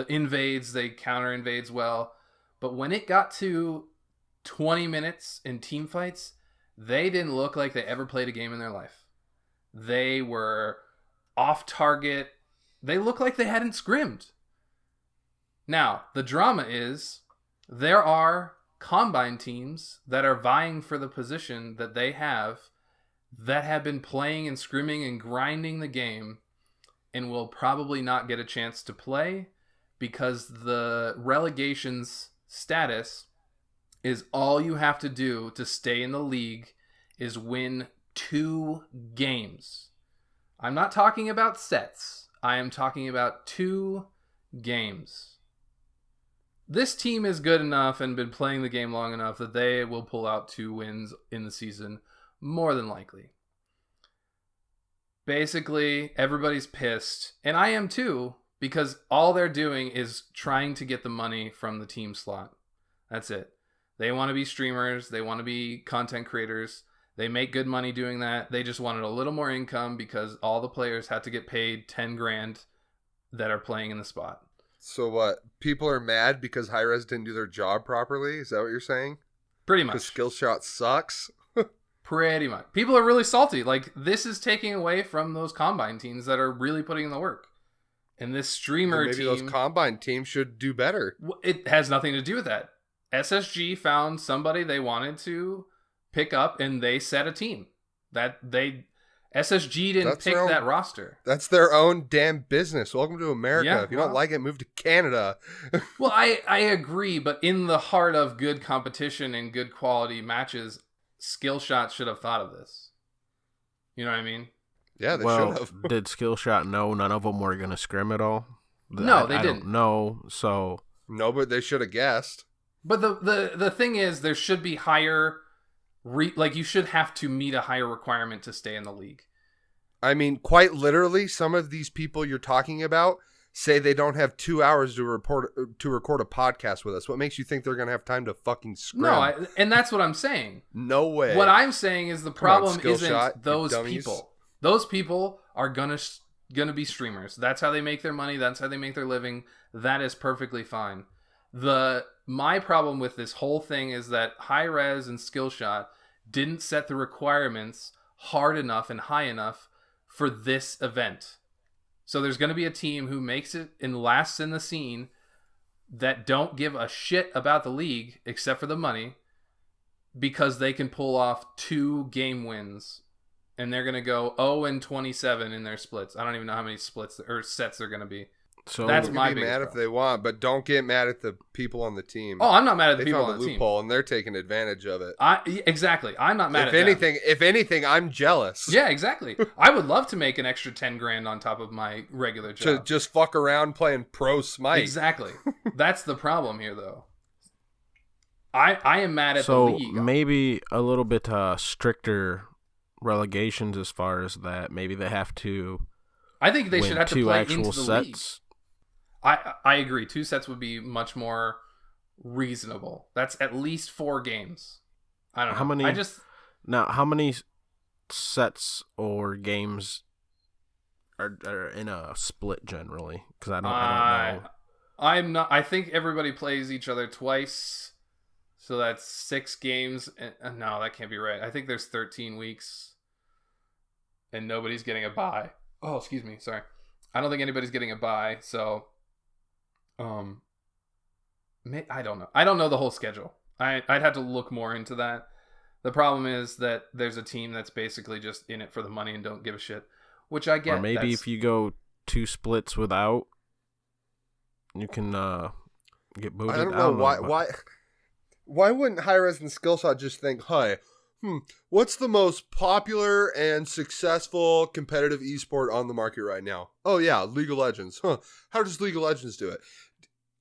invades. They counter invades well. But when it got to 20 minutes in team fights, They didn't look like they ever played a game in their life. They were off target. They looked like they hadn't scrimmed. Now, the drama is there are Combine teams that are vying for the position that they have that have been playing and scrimming and grinding the game and will probably not get a chance to play because the relegation's status is all you have to do to stay in the league is win 2 games. I'm not talking about sets. I am talking about 2 games. This team is good enough and been playing the game long enough that they will pull out 2 wins in the season, more than likely. Basically, everybody's pissed, and I am too, because all they're doing is trying to get the money from the team slot. That's it. They want to be streamers. They want to be content creators. They make good money doing that. They just wanted a little more income because all the players had to get paid 10 grand that are playing in the spot. So what? People are mad because Hi-Rez didn't do their job properly? Is that what you're saying? Pretty much. Because skill shot sucks? Pretty much. People are really salty. Like, this is taking away from those Combine teams that are really putting in the work. And this streamer Maybe team... those Combine teams should do better. It has nothing to do with that. SSG found somebody they wanted to pick up, and they set a team. SSG didn't pick that roster. That's their own damn business. Welcome to America. Yeah, if you don't like it, move to Canada. Well, I agree, but in the heart of good competition and good quality matches, Skillshot should have thought of this. You know what I mean? Yeah, they should have. Did Skillshot know none of them were going to scrim at all? No, they didn't. No, so... No, but they should have guessed. But the thing is, there should be higher... you should have to meet a higher requirement to stay in the league. I mean, quite literally, some of these people you're talking about say they don't have 2 hours to record a podcast with us. What makes you think they're going to have time to fucking scrim? No, and that's what I'm saying. No way. What I'm saying is the problem isn't those dummies. people. Those people are gonna be streamers. That's how they make their money. That's how they make their living. That is perfectly fine. My problem with this whole thing is that Hi-Rez and Skillshot didn't set the requirements hard enough and high enough for this event. So there's going to be a team who makes it and lasts in the scene that don't give a shit about the league except for the money because they can pull off 2 game wins. And they're going to go 0-27 in their splits. I don't even know how many splits or sets they're going to be. So that's my biggest biggest mad problem. if they want, but don't get mad at the people on the team. Oh, I'm not mad at the they people found on a the team. loophole and they're taking advantage of it. Exactly. I'm not mad at them. If anything, I'm jealous. Yeah, exactly. I would love to make an extra 10 grand on top of my regular job. To just fuck around playing pro Smite. Exactly. That's the problem here, though. I am mad at the So league. maybe a little bit stricter relegations as far as that. Maybe they have to. I think they win should have to 2 play actual into the league. sets. I agree. 2 sets would be much more reasonable. That's at least 4 games. I don't know. How many sets or games are in a split generally? Because I don't know. I think everybody plays each other twice. So that's 6 games. No, that can't be right. I think there's 13 weeks. And nobody's getting a bye. Oh, excuse me. Sorry. I don't think anybody's getting a bye. So, I don't know. I don't know the whole schedule. I'd have to look more into that. The problem is that there's a team that's basically just in it for the money and don't give a shit, which I get. Or maybe if you go 2 splits without, you can get booted. I don't know why wouldn't Hi-Rez and Skillshot just think, hey, what's the most popular and successful competitive esport on the market right now? Oh yeah, League of Legends. How does League of Legends do it?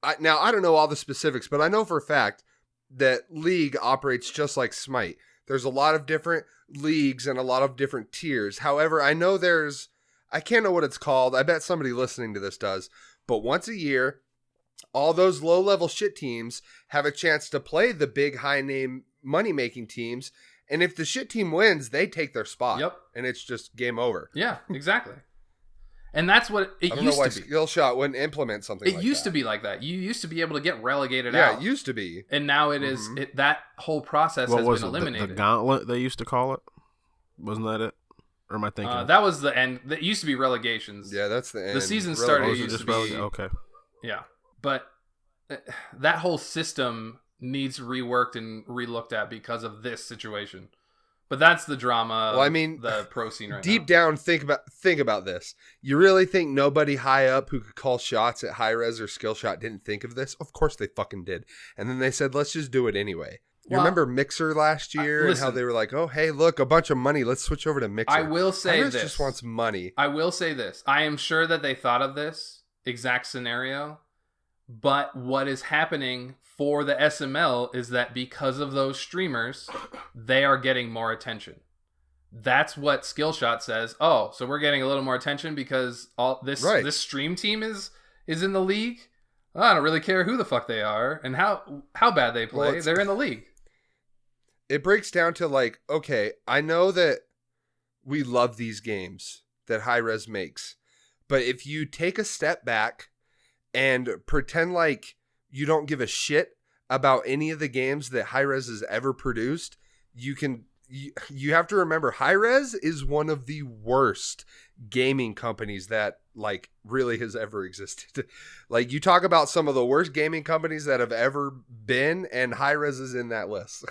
I don't know all the specifics, but I know for a fact that League operates just like Smite. There's a lot of different leagues and a lot of different tiers. However, I know I can't know what it's called. I bet somebody listening to this does. But once a year, all those low-level shit teams have a chance to play the big, high-name, money-making teams. And if the shit team wins, they take their spot. Yep. And it's just game over. Yeah, exactly. And that's what it I don't know used why to be. Skillshot wouldn't implement something It like used that. to be like that. You used to be able to get relegated Yeah, out. it used to be. And now it is that whole process What has was been it? eliminated. The gauntlet they used to call it? Wasn't that it? Or am I thinking? That was the end. That used to be relegations. Yeah, that's the end. The season started. Oh, It is it used just to be. okay. Yeah, but that whole system needs reworked and relooked at because of this situation. But that's the drama. Well, I mean, the pro scene right deep now. down, think about this. You really think nobody high up who could call shots at high res or skill shot didn't think of this? Of course they fucking did. And then they said, let's just do it anyway. You Well, remember Mixer last year and how listen. they were like, oh, hey, look, a bunch of money. Let's switch over to Mixer. I will say High-res this. just wants money. I will say this. I am sure that they thought of this exact scenario, but what is happening for the SML is that because of those streamers, they are getting more attention. That's what Skillshot says. Oh, so we're getting a little more attention because all this Right. this stream team is in the league. Oh, I don't really care who the fuck they are and how bad they play. Well, They're in the league. It breaks down to like, okay, I know that we love these games that high res makes, but if you take a step back and pretend like you don't give a shit about any of the games that high res has ever produced, you have to remember high res is one of the worst gaming companies that like really has ever existed. Like you talk about some of the worst gaming companies that have ever been, and high res is in that list.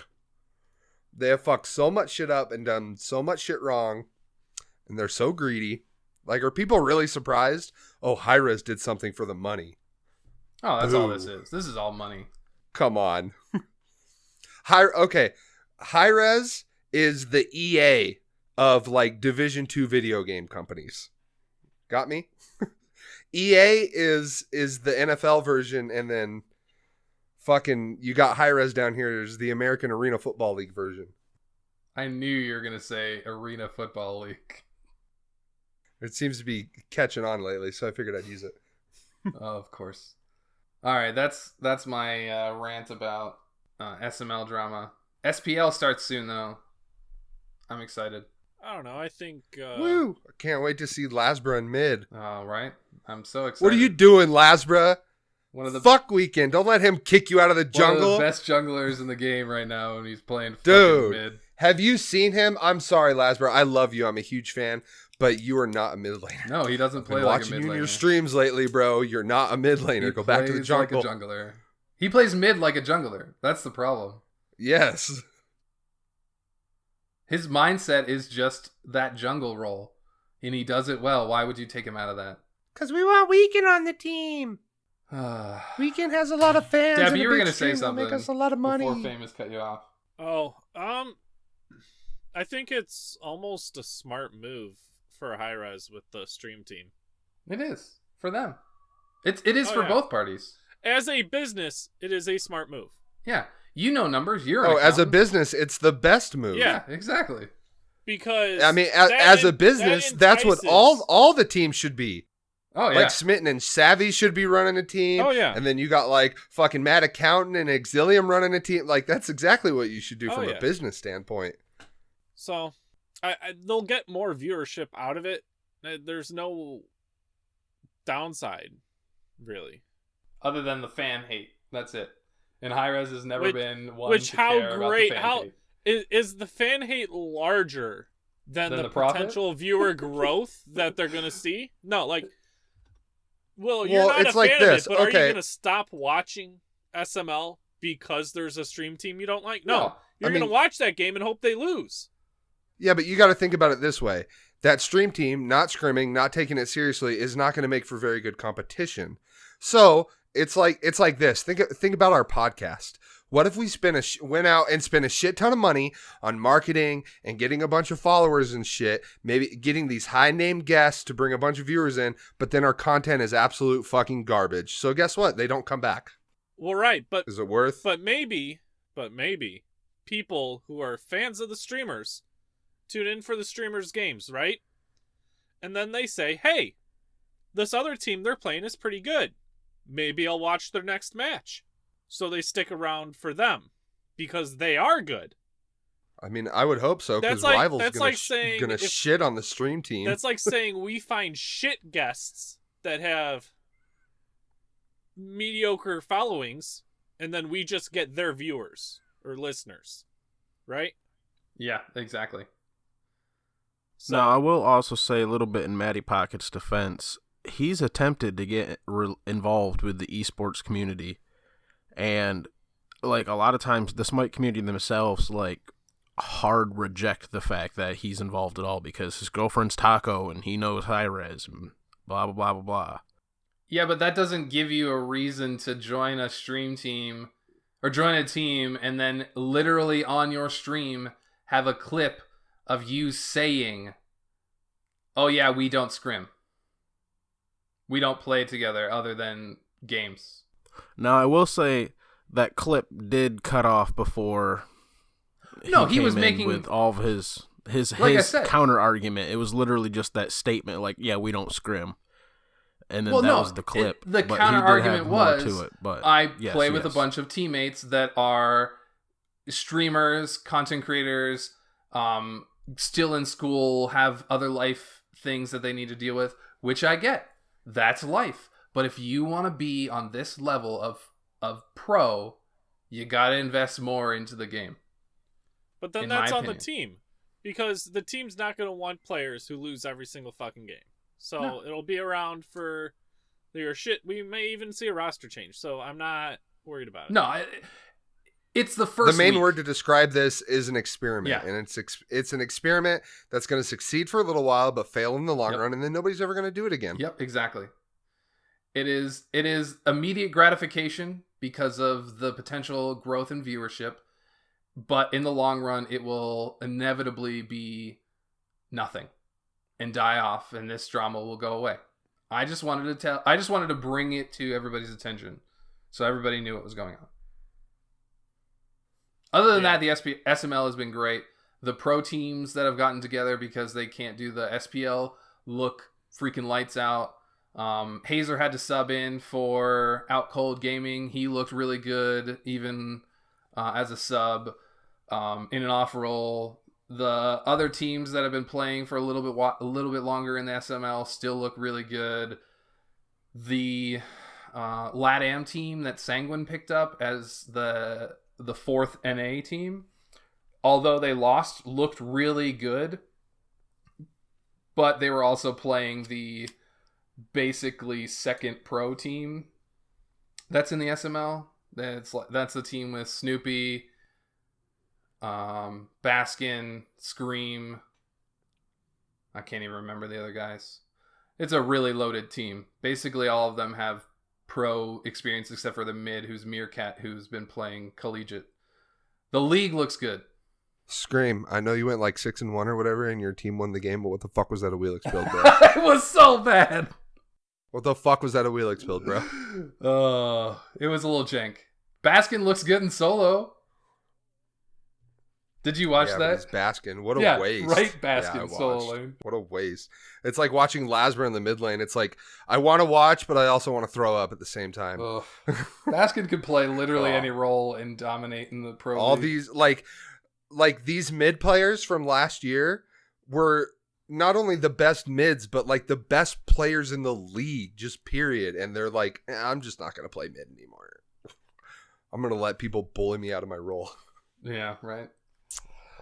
They have fucked so much shit up and done so much shit wrong, and they're so greedy. Like, are people really surprised? Oh, Hi-Res did something for the money. Oh, that's all Boo. this is. This is all money. Come on. Hi-Res is the EA of like Division 2 video game companies. Got me? EA is the NFL version, and then fucking you got Hi-Res down here. There's the American Arena Football League version. I knew you were going to say Arena Football League. It seems to be catching on lately, so I figured I'd use it. Oh, of course. All right, that's my rant about SML drama. SPL starts soon, though. I'm excited. I don't know. I think. Woo! I can't wait to see Lasbra in mid. Oh, right? I'm so excited. What are you doing, Lasbra? One of the Fuck weekend. Don't let him kick you out of the one jungle. of the best junglers in the game right now, and he's playing Dude. fucking mid. Have you seen him? I'm sorry, Lasbra. I love you. I'm a huge fan, but you are not a mid laner. No, he doesn't play Been like a watching mid you laner. in your streams lately, bro. You're not a mid laner. He Go back to the plays jungle. like a jungler. He plays mid like a jungler. That's the problem. Yes. His mindset is just that jungle role, and he does it well. Why would you take him out of that? Because we want Weekend on the team. Deb, Weekend has a lot of fans. you and a were big going to say stream will something Make us a lot of money. before Famous cut you off. Oh, I think it's almost a smart move for Hi-Res with the stream team. It is for them. It is Oh, for yeah. both parties. As a business, it is a smart move. Yeah, you know numbers. You're an Oh, as a accountant. business, it's the best move. Yeah. Exactly. Because I mean, that as a en- business, that that's what entices- all the teams should be. Oh yeah. Like Smitten and Savvy should be running a team. Oh, yeah. And then you got like fucking Mad Accountant and Exilium running a team. Like that's exactly what you should do Oh, from yeah. a business standpoint. So, they'll get more viewership out of it. There's no downside, really. Other than the fan hate, that's it. And Hi-Res has never Which- been one which to how care about the great- fan how- hate. Is the fan hate larger than Than the the profit? potential viewer growth that they're gonna see? No, like, well, you're Well, not it's a like fan this, of it, but are okay. you gonna stop watching SML because there's a stream team you don't like? No, No, you're I gonna mean- watch that game and hope they lose. Yeah, but you got to think about it this way. That stream team, not scrimming, not taking it seriously, is not going to make for very good competition. So it's like this. Think about our podcast. What if we went out and spent a shit ton of money on marketing and getting a bunch of followers and shit, maybe getting these high-named guests to bring a bunch of viewers in, but then our content is absolute fucking garbage. So guess what? They don't come back. Well, right, but Is it worth? maybe people who are fans of the streamers tune in for the streamers' games, right? And then they say, hey, this other team they're playing is pretty good. Maybe I'll watch their next match. So they stick around for them because they are good. I mean, I would hope so, because That's like- Rival's that's gonna, like saying gonna if- shit on the stream team. That's like saying we find shit guests that have mediocre followings, and then we just get their viewers or listeners, right? Yeah, exactly. So, Now, I will also say a little bit in Matty Pocket's defense. He's attempted to get involved with the esports community, and like a lot of times the Smite community themselves like hard reject the fact that he's involved at all because his girlfriend's Taco and he knows high-res and blah, blah, blah, blah, blah. Yeah, but that doesn't give you a reason to join a stream team or join a team and then literally on your stream have a clip of you saying, oh yeah, we don't scrim. We don't play together other than games. Now, I will say that clip did cut off before No, he came was in making- with all of his Like I said- counter argument. It was literally just that statement like, yeah, we don't scrim. And then Well, that no, was the clip. the but he counter did have argument more was, to it, but I yes, play with a yes. bunch of teammates that are streamers, content creators, still in school, have other life things that they need to deal with, which I get. That's life. But if you want to be on this level of pro, you got to invest more into the game. but then in that's my on the opinion. team, because the team's not going to want players who lose every single fucking game. So No. it'll be around for your shit. We may even see a roster change. So I'm not worried about it. No, it's the first The main week. word to describe this is an experiment, Yeah. and it's an experiment that's going to succeed for a little while, but fail in the long Yep. run, and then nobody's ever going to do it again. Yep, exactly. It is immediate gratification because of the potential growth in viewership, but in the long run it will inevitably be nothing and die off, and this drama will go away. I just wanted to bring it to everybody's attention so everybody knew what was going on. Other than Yeah. that, the SML has been great. The pro teams that have gotten together because they can't do the SPL look freaking lights out. Hazer had to sub in for Out Cold Gaming. He looked really good, even as a sub in an off roll. The other teams that have been playing for a little bit longer in the SML still look really good. The LATAM team that Sanguine picked up as the fourth NA team, although they lost, looked really good. But they were also playing the basically second pro team that's in the SML. That's the team with Snoopy, Baskin, Scream. I can't even remember the other guys. It's a really loaded team. Basically, all of them have pro experience except for the mid, who's Meerkat, who's been playing collegiate. The league looks good. Scream! I know you went like 6-1 or whatever, and your team won the game, but what the fuck was that a Wheelix build, bro? It was so bad. What the fuck was that a Wheelix build, bro? It was a little jank. Baskin looks good in solo. Did you watch Yeah, but that? it's Baskin. What a Yeah, waste. right, Yeah, Baskin I solo watched. lane. What a waste. It's like watching Lasmer in the mid lane. It's like, I want to watch, but I also want to throw up at the same time. Ugh. Baskin could play literally Oh. any role and dominate in the pro All league. these, like these mid players from last year were not only the best mids, but like the best players in the league, just period. And they're like, I'm just not going to play mid anymore. I'm going to let people bully me out of my role. Yeah, right.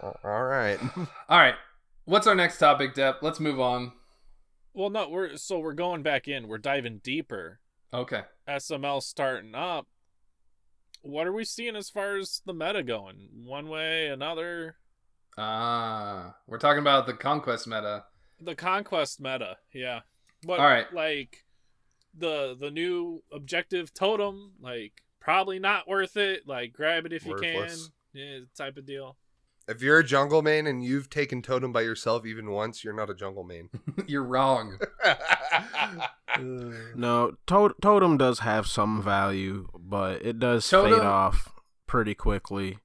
All right. All right. What's our next topic, Depp? Let's move on. Well, no, we're going back in. We're diving deeper. Okay. SML starting up. What are we seeing as far as the meta going? One way, another? We're talking about the Conquest meta. The Conquest meta, yeah. But All right. like the new objective totem, like probably not worth it. Like grab it if you Worthless. can. Yeah, type of deal. If you're a jungle main and you've taken totem by yourself even once, you're not a jungle main. You're wrong. No, Totem does have some value, but it does Totem- fade off pretty quickly.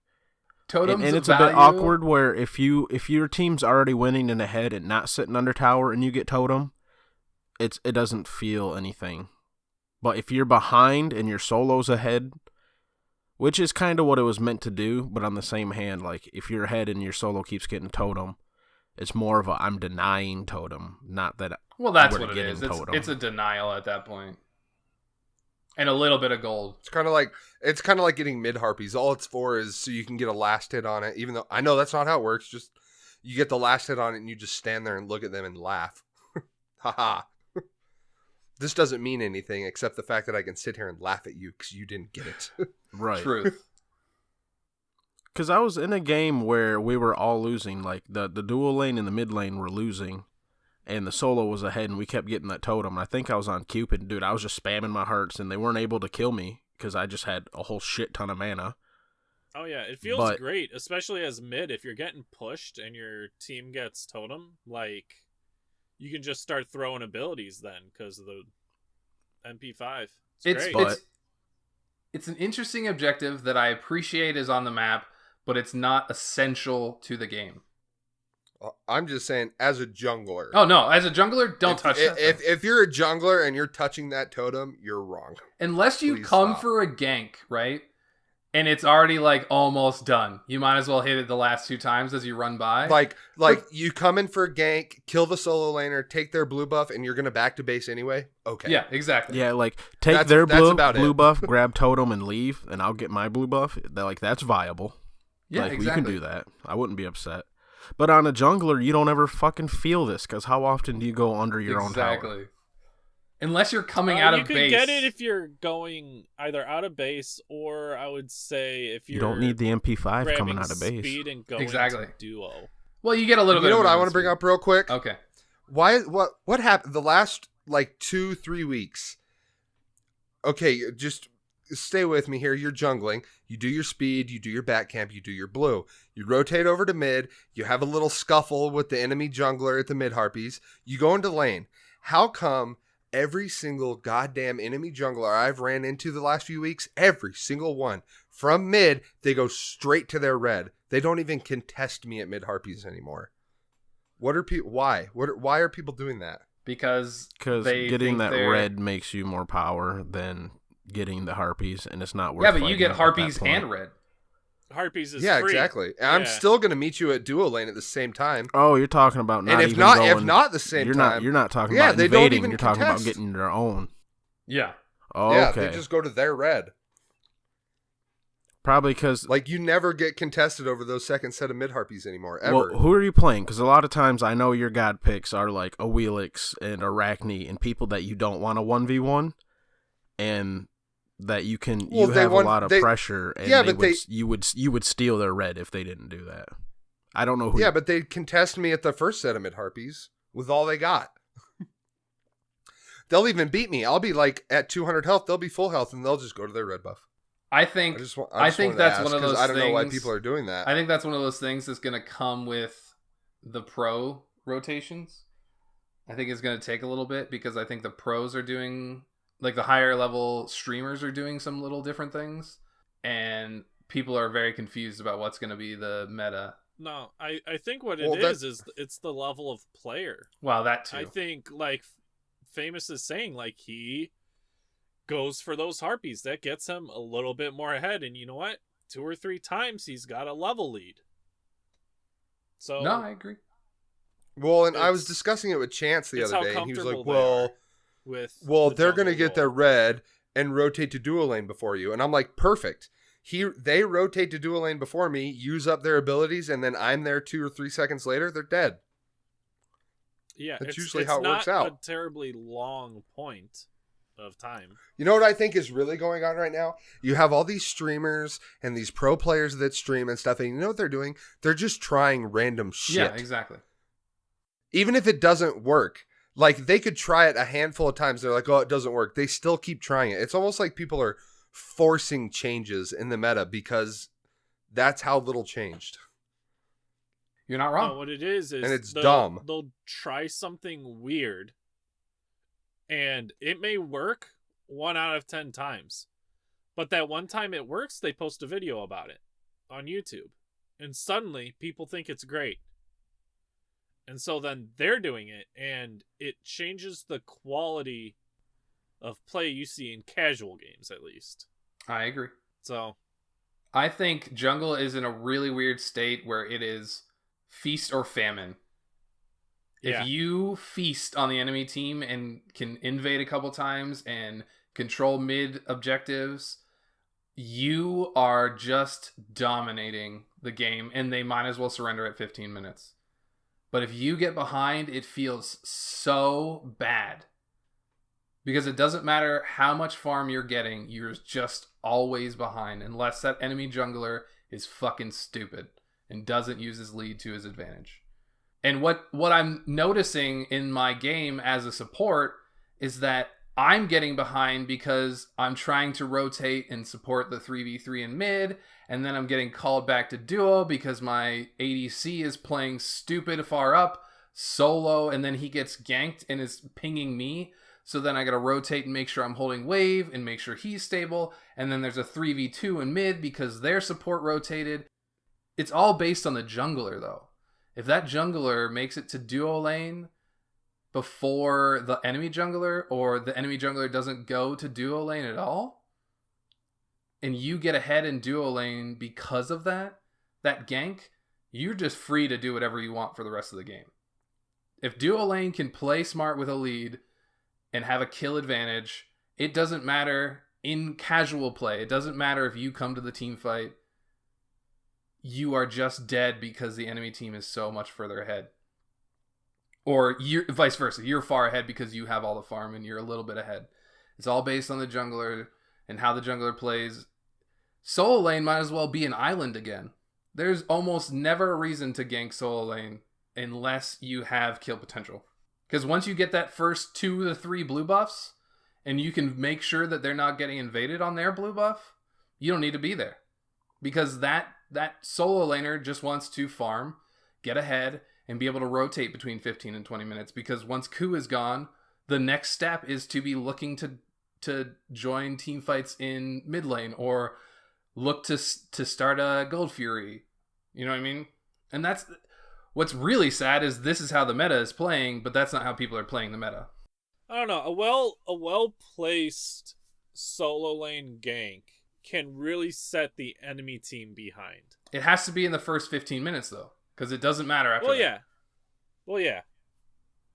Totem's And it's value, a bit awkward where if your team's already winning in the head and not sitting under tower and you get Totem, it doesn't feel anything. But if you're behind and your solo's ahead, Which is kind of what it was meant to do, but on the same hand, like, if you're ahead and your solo keeps getting totem, it's more of a I'm denying totem, not that Well, that's we're what it getting is. totem. It's a denial at that point. And a little bit of gold. It's kind of like getting mid harpies. All it's for is so you can get a last hit on it. Even though I know that's not how it works. Just you get the last hit on it and you just stand there and look at them and laugh. Haha. This doesn't mean anything except the fact that I can sit here and laugh at you because you didn't get it. Right. Truth. Because I was in a game where we were all losing. Like, the dual lane and the mid lane were losing, and the solo was ahead, and we kept getting that totem. I think I was on Cupid. Dude, I was just spamming my hearts, and they weren't able to kill me because I just had a whole shit ton of mana. Oh yeah, it feels great, especially as mid. If you're getting pushed and your team gets totem, like, you can just start throwing abilities then because of the MP5. It's great. It's an interesting objective that I appreciate is on the map, but it's not essential to the game. I'm just saying, as a jungler. Oh no, as a jungler, don't touch that. If you're a jungler and you're touching that totem, you're wrong. Unless you Please come stop. for a gank, right? And it's already like almost done. You might as well hit it the last 2 times as you run by. Like you come in for a gank, kill the solo laner, take their blue buff, and you're gonna back to base anyway. Okay. Yeah, exactly. Yeah, like, take their blue buff, grab totem, and leave, and I'll get my blue buff. That's viable. Yeah, like, exactly. we can do that. I wouldn't be upset. But on a jungler, you don't ever fucking feel this, because how often do you go under your own tower? Exactly. Unless you're coming out of base. You can get it if you're going either out of base, or I would say if you're... You don't need the MP5 coming out of base. Speed and going Exactly. to duo. Well, you get a little bit. You know of what I want to speed. bring up real quick? Okay. What happened the last like 2-3 weeks? Okay, just stay with me here. You're jungling. You do your speed. You do your back camp. You do your blue. You rotate over to mid. You have a little scuffle with the enemy jungler at the mid harpies. You go into lane. How come every single goddamn enemy jungler I've ran into the last few weeks, every single one, from mid, they go straight to their red. They don't even contest me at mid harpies anymore. What are people? Why? Why are people doing that? Because getting that red makes you more power than getting the harpies, and it's not worth. Yeah, but you fighting get at harpies that point. and red. Harpies is Yeah, free. exactly. And I'm still gonna meet you at duo lane at the same time. Oh, you're talking about not And if even not, going, if not the same time, you're not talking yeah, about they don't invading. even You're talking about contest. getting their own. Yeah. Oh, yeah, okay. they just go to their red. Probably because Like, you never get contested over those second set of mid harpies anymore, ever. well, who are you playing? Because a lot of times I know your god picks are like a Wheelix and Arachne and people that you don't want to 1v1, and that you can Well, you have a lot of pressure, and yeah, you would steal their red if they didn't do that. I don't know who. Yeah, but they contest me at the first set of mid harpies with all they got. They'll even beat me. I'll be like at 200 health. They'll be full health, and they'll just go to their red buff. I think I think that's one of those. I don't know why things- people are doing that. I think that's one of those things that's going to come with the pro rotations. I think it's going to take a little bit because I think the pros are doing, like, the higher level streamers are doing some little different things, and people are very confused about what's going to be the meta. No, I think what it is it's the level of player. Wow, that too. I think, like Famous is saying, like, he goes for those harpies. That gets him a little bit more ahead, and you know what? 2 or 3 times he's got a level lead. So No, I agree. Well, and I was discussing it with Chance the other day, and he was like, they're going to get their red and rotate to dual lane before you. And I'm like, perfect. They rotate to dual lane before me, use up their abilities, and then I'm there 2 or 3 seconds later, they're dead. Yeah, that's it's usually how it works out. Not a terribly long point of time. You know what I think is really going on right now? You have all these streamers and these pro players that stream and stuff, and you know what they're doing? They're just trying random shit. Yeah, exactly. Even if it doesn't work, like, they could try it a handful of times. They're like, oh, it doesn't work. They still keep trying it. It's almost like people are forcing changes in the meta because that's how little changed. You're not wrong. No, what it is and it's dumb. They'll try something weird, and it may work 1 out of 10 times. But that one time it works, they post a video about it on YouTube. And suddenly, people think it's great. And so then they're doing it, and it changes the quality of play you see in casual games, at least. I agree. So, I think jungle is in a really weird state where it is feast or famine. Yeah. If you feast on the enemy team and can invade a couple times and control mid objectives, you are just dominating the game, and they might as well surrender at 15 minutes. But if you get behind, it feels so bad. Because it doesn't matter how much farm you're getting, you're just always behind, unless that enemy jungler is fucking stupid and doesn't use his lead to his advantage. And what I'm noticing in my game as a support is that I'm getting behind because I'm trying to rotate and support the 3v3 in mid, and then I'm getting called back to duo because my ADC is playing stupid far up, solo, and then he gets ganked and is pinging me. So then I gotta rotate and make sure I'm holding wave and make sure he's stable, and then there's a 3v2 in mid because their support rotated. It's all based on the jungler, though. If that jungler makes it to duo lane before the enemy jungler, or the enemy jungler doesn't go to duo lane at all, and you get ahead in duo lane because of that gank, you're just free to do whatever you want for the rest of the game. If duo lane can play smart with a lead and have a kill advantage, it doesn't matter in casual play. It doesn't matter if you come to the team fight. You are just dead because the enemy team is so much further ahead. Or you're, vice versa. You're far ahead because you have all the farm and you're a little bit ahead. It's all based on the jungler and how the jungler plays. Solo lane might as well be an island again. There's almost never a reason to gank solo lane unless you have kill potential. Because once you get that first 2 to 3 blue buffs, and you can make sure that they're not getting invaded on their blue buff, you don't need to be there. Because that solo laner just wants to farm, get ahead, and be able to rotate between 15 and 20 minutes. Because once Ku is gone, the next step is to be looking to join team fights in mid lane, or look to start a Gold Fury. You know what I mean? And that's what's really sad, is this is how the meta is playing, but that's not how people are playing the meta. I don't know. A well placed solo lane gank can really set the enemy team behind. It has to be in the first 15 minutes, though, because it doesn't matter after that. Well, yeah.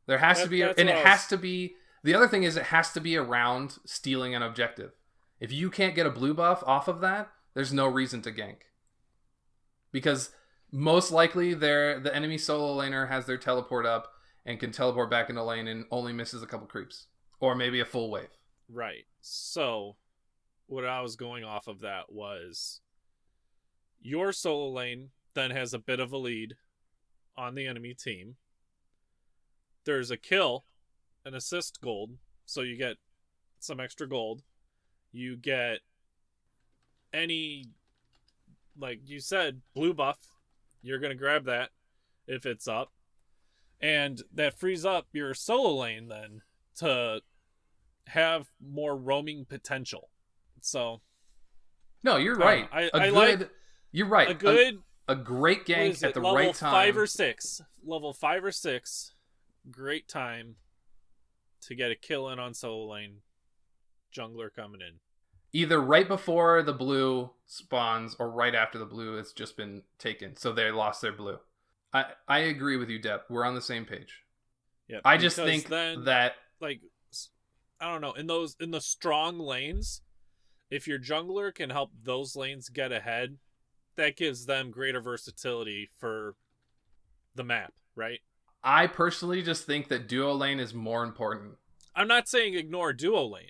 There has to be, and it has to be, the other thing is it has to be around stealing an objective. If you can't get a blue buff off of that, there's no reason to gank. Because most likely the enemy solo laner has their teleport up and can teleport back into lane and only misses a couple creeps. Or maybe a full wave. Right. So what I was going off of that was your solo lane then has a bit of a lead on the enemy team. There's a kill, an assist gold, so you get some extra gold. You get any, like you said, blue buff. You're going to grab that if it's up. And that frees up your solo lane then to have more roaming potential. So, no, you're right. You're right. A great gank at the right time. Level 5 or 6. Great time to get a kill in on solo lane. Jungler coming in. Either right before the blue spawns or right after the blue has just been taken, so they lost their blue. I agree with you, Depp. We're on the same page. Yeah, I just think then, that, like, I don't know, in the strong lanes, if your jungler can help those lanes get ahead, that gives them greater versatility for the map, right? I personally just think that duo lane is more important. I'm not saying ignore duo lane.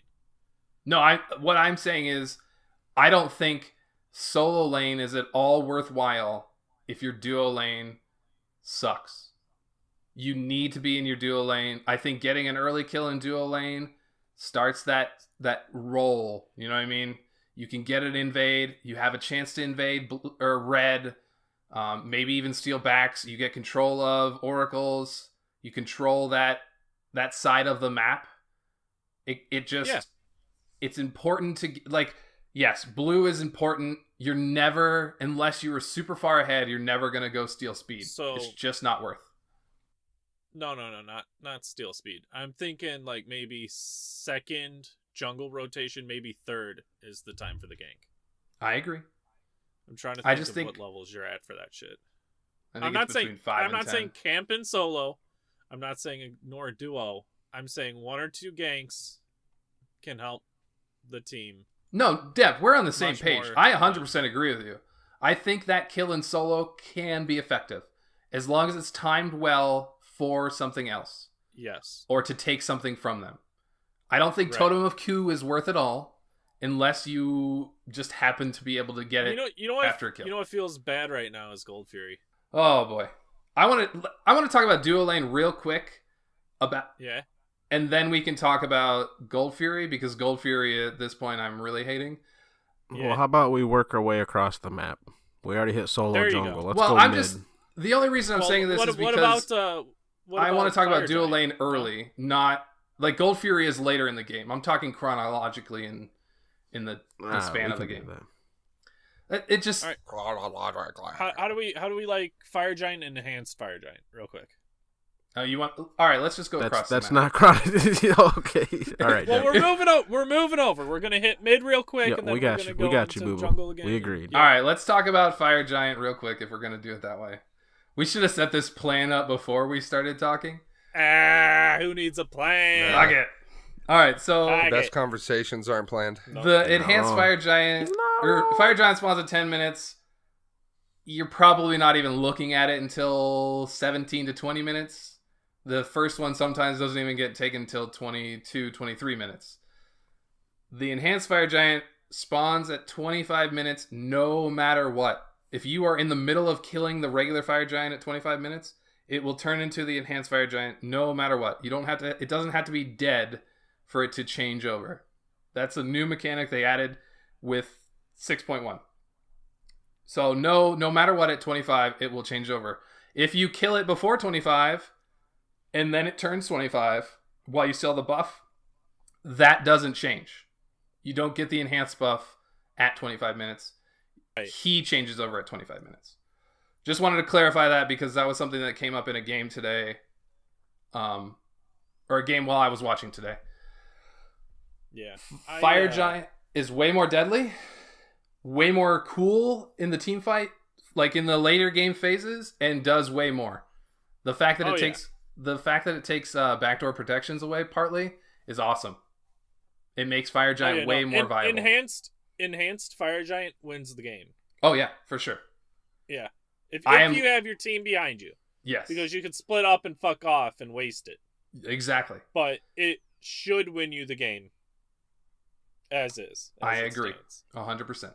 No, what I'm saying is I don't think solo lane is at all worthwhile if your duo lane sucks. You need to be in your duo lane. I think getting an early kill in duo lane starts that roll. You know what I mean? You can get an invade. You have a chance to invade red. Maybe even steal backs. You get control of oracles. You control that side of the map. It just... Yeah. It's important to, like, yes, blue is important. You're never, unless you were super far ahead, you're never going to go steal speed. So it's just not worth. No, not steal speed. I'm thinking, like, maybe second jungle rotation, maybe third is the time for the gank. I agree. I'm trying to I think just of think- what levels you're at for that shit. I think I'm not it's saying between 5 I'm and not 10. saying camp and solo. I'm not saying ignore duo. I'm saying 1 or 2 ganks can help the team. No, Deb, we're on the same Much page. more, I 100% agree with you. I think that kill in solo can be effective as long as it's timed well for something else Yes. or to take something from them. I don't think Right. Totem of Q is worth it all unless you just happen to be able to get it. You know what? after a kill. You know what feels bad right now is Gold Fury. Oh boy. I want to talk about duo lane real quick Yeah. and then we can talk about Gold Fury because Gold Fury at this point I'm really hating. Yeah. Well, how about we work our way across the map? We already hit solo There you jungle. go. Let's Well, go I'm mid. just the only reason I'm saying this is because I want to talk about duo lane early, not like Gold Fury is later in the game. I'm talking chronologically in the span we of the can do game. that. It just All right. How do we like Fire Giant and Enhanced Fire Giant real quick? you want all right. Let's just go across. That's the map. not chronological. Okay. All right. Well, Jack. we're moving over. We're gonna hit mid real quick, Yeah, and then we we're got gonna you. go We got you, into boo-boo. jungle again. We agreed. All right, let's talk about Fire Giant real quick if we're gonna do it that way. We should have set this plan up before we started talking. Who needs a plan? Fuck it. All right, so Fuck Best it. conversations aren't planned. the enhanced No. Fire Giant or No. Fire Giant spawns at 10 minutes. You're probably not even looking at it until 17 to 20 minutes. The first one sometimes doesn't even get taken until 22, 23 minutes. The enhanced Fire Giant spawns at 25 minutes no matter what. If you are in the middle of killing the regular Fire Giant at 25 minutes, it will turn into the enhanced Fire Giant no matter what. You don't have to. It doesn't have to be dead for it to change over. That's a new mechanic they added with 6.1. So no matter what at 25, it will change over. If you kill it before 25, and then it turns 25 while you still have the buff, that doesn't change. You don't get the enhanced buff at 25 minutes. Right. He changes over at 25 minutes. Just wanted to clarify that because that was something that came up in a game today. Or a game while I was watching today. Yeah. Fire Giant is way more deadly, way more cool in the team fight, like in the later game phases, and does way more. The fact that it takes backdoor protections away partly is awesome. It makes Fire Giant way more viable. Enhanced Fire Giant wins the game. Oh yeah, for sure. Yeah. If you you have your team behind you. Yes. Because you could split up and fuck off and waste it. Exactly. But it should win you the game. As is. I agree. 100%.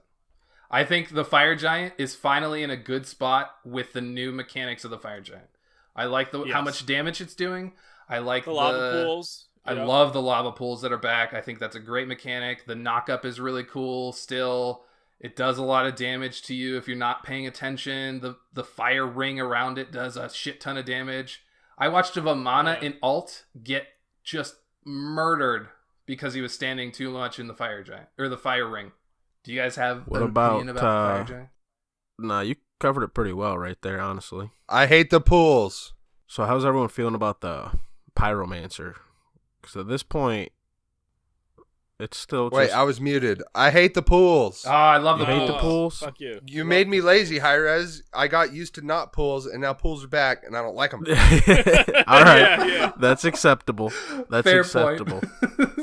I think the Fire Giant is finally in a good spot with the new mechanics of the Fire Giant. I like how much damage it's doing. I like the lava pools. I love the lava pools that are back. I think that's a great mechanic. The knockup is really cool still. It does a lot of damage to you if you're not paying attention. The fire ring around it does a shit ton of damage. I watched Vamana in alt get just murdered because he was standing too much in the Fire Giant or the fire ring. Do you guys have What an opinion about, about Fire Giant? Nah, you covered it pretty well right there, honestly. I hate the pools. So how's everyone feeling about the Pyromancer? Because at this point, it's still just... Wait, I was muted. I hate the pools. Oh, I love the You hate the pools. pools? Fuck you. You made me lazy, Hi-Rez. I got used to not pools, and now pools are back, and I don't like them. All right. Yeah. That's acceptable. That's Fair acceptable.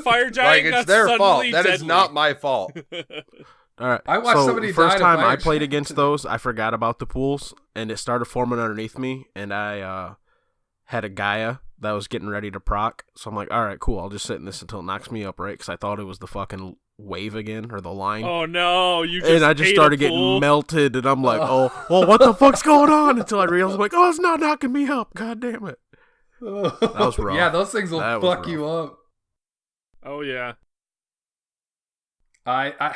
Fire Giant Like, got it's their fault. suddenly That is deadly. not my fault. All right. I watched so somebody the first die to time I fire played giant. against those, I forgot about the pools, and it started forming underneath me, and I had a Gaia that was getting ready to proc. So I'm like, all right, cool. I'll just sit in this until it knocks me up, right? Because I thought it was the fucking wave again, or the line. Oh no, you just and I just ate started a pool? getting melted, and I'm like, oh, well, what the fuck's going on? Until I realized, I'm like, oh, it's not knocking me up. God damn it. That was rough. Yeah, those things will That was fuck you up. Oh yeah. I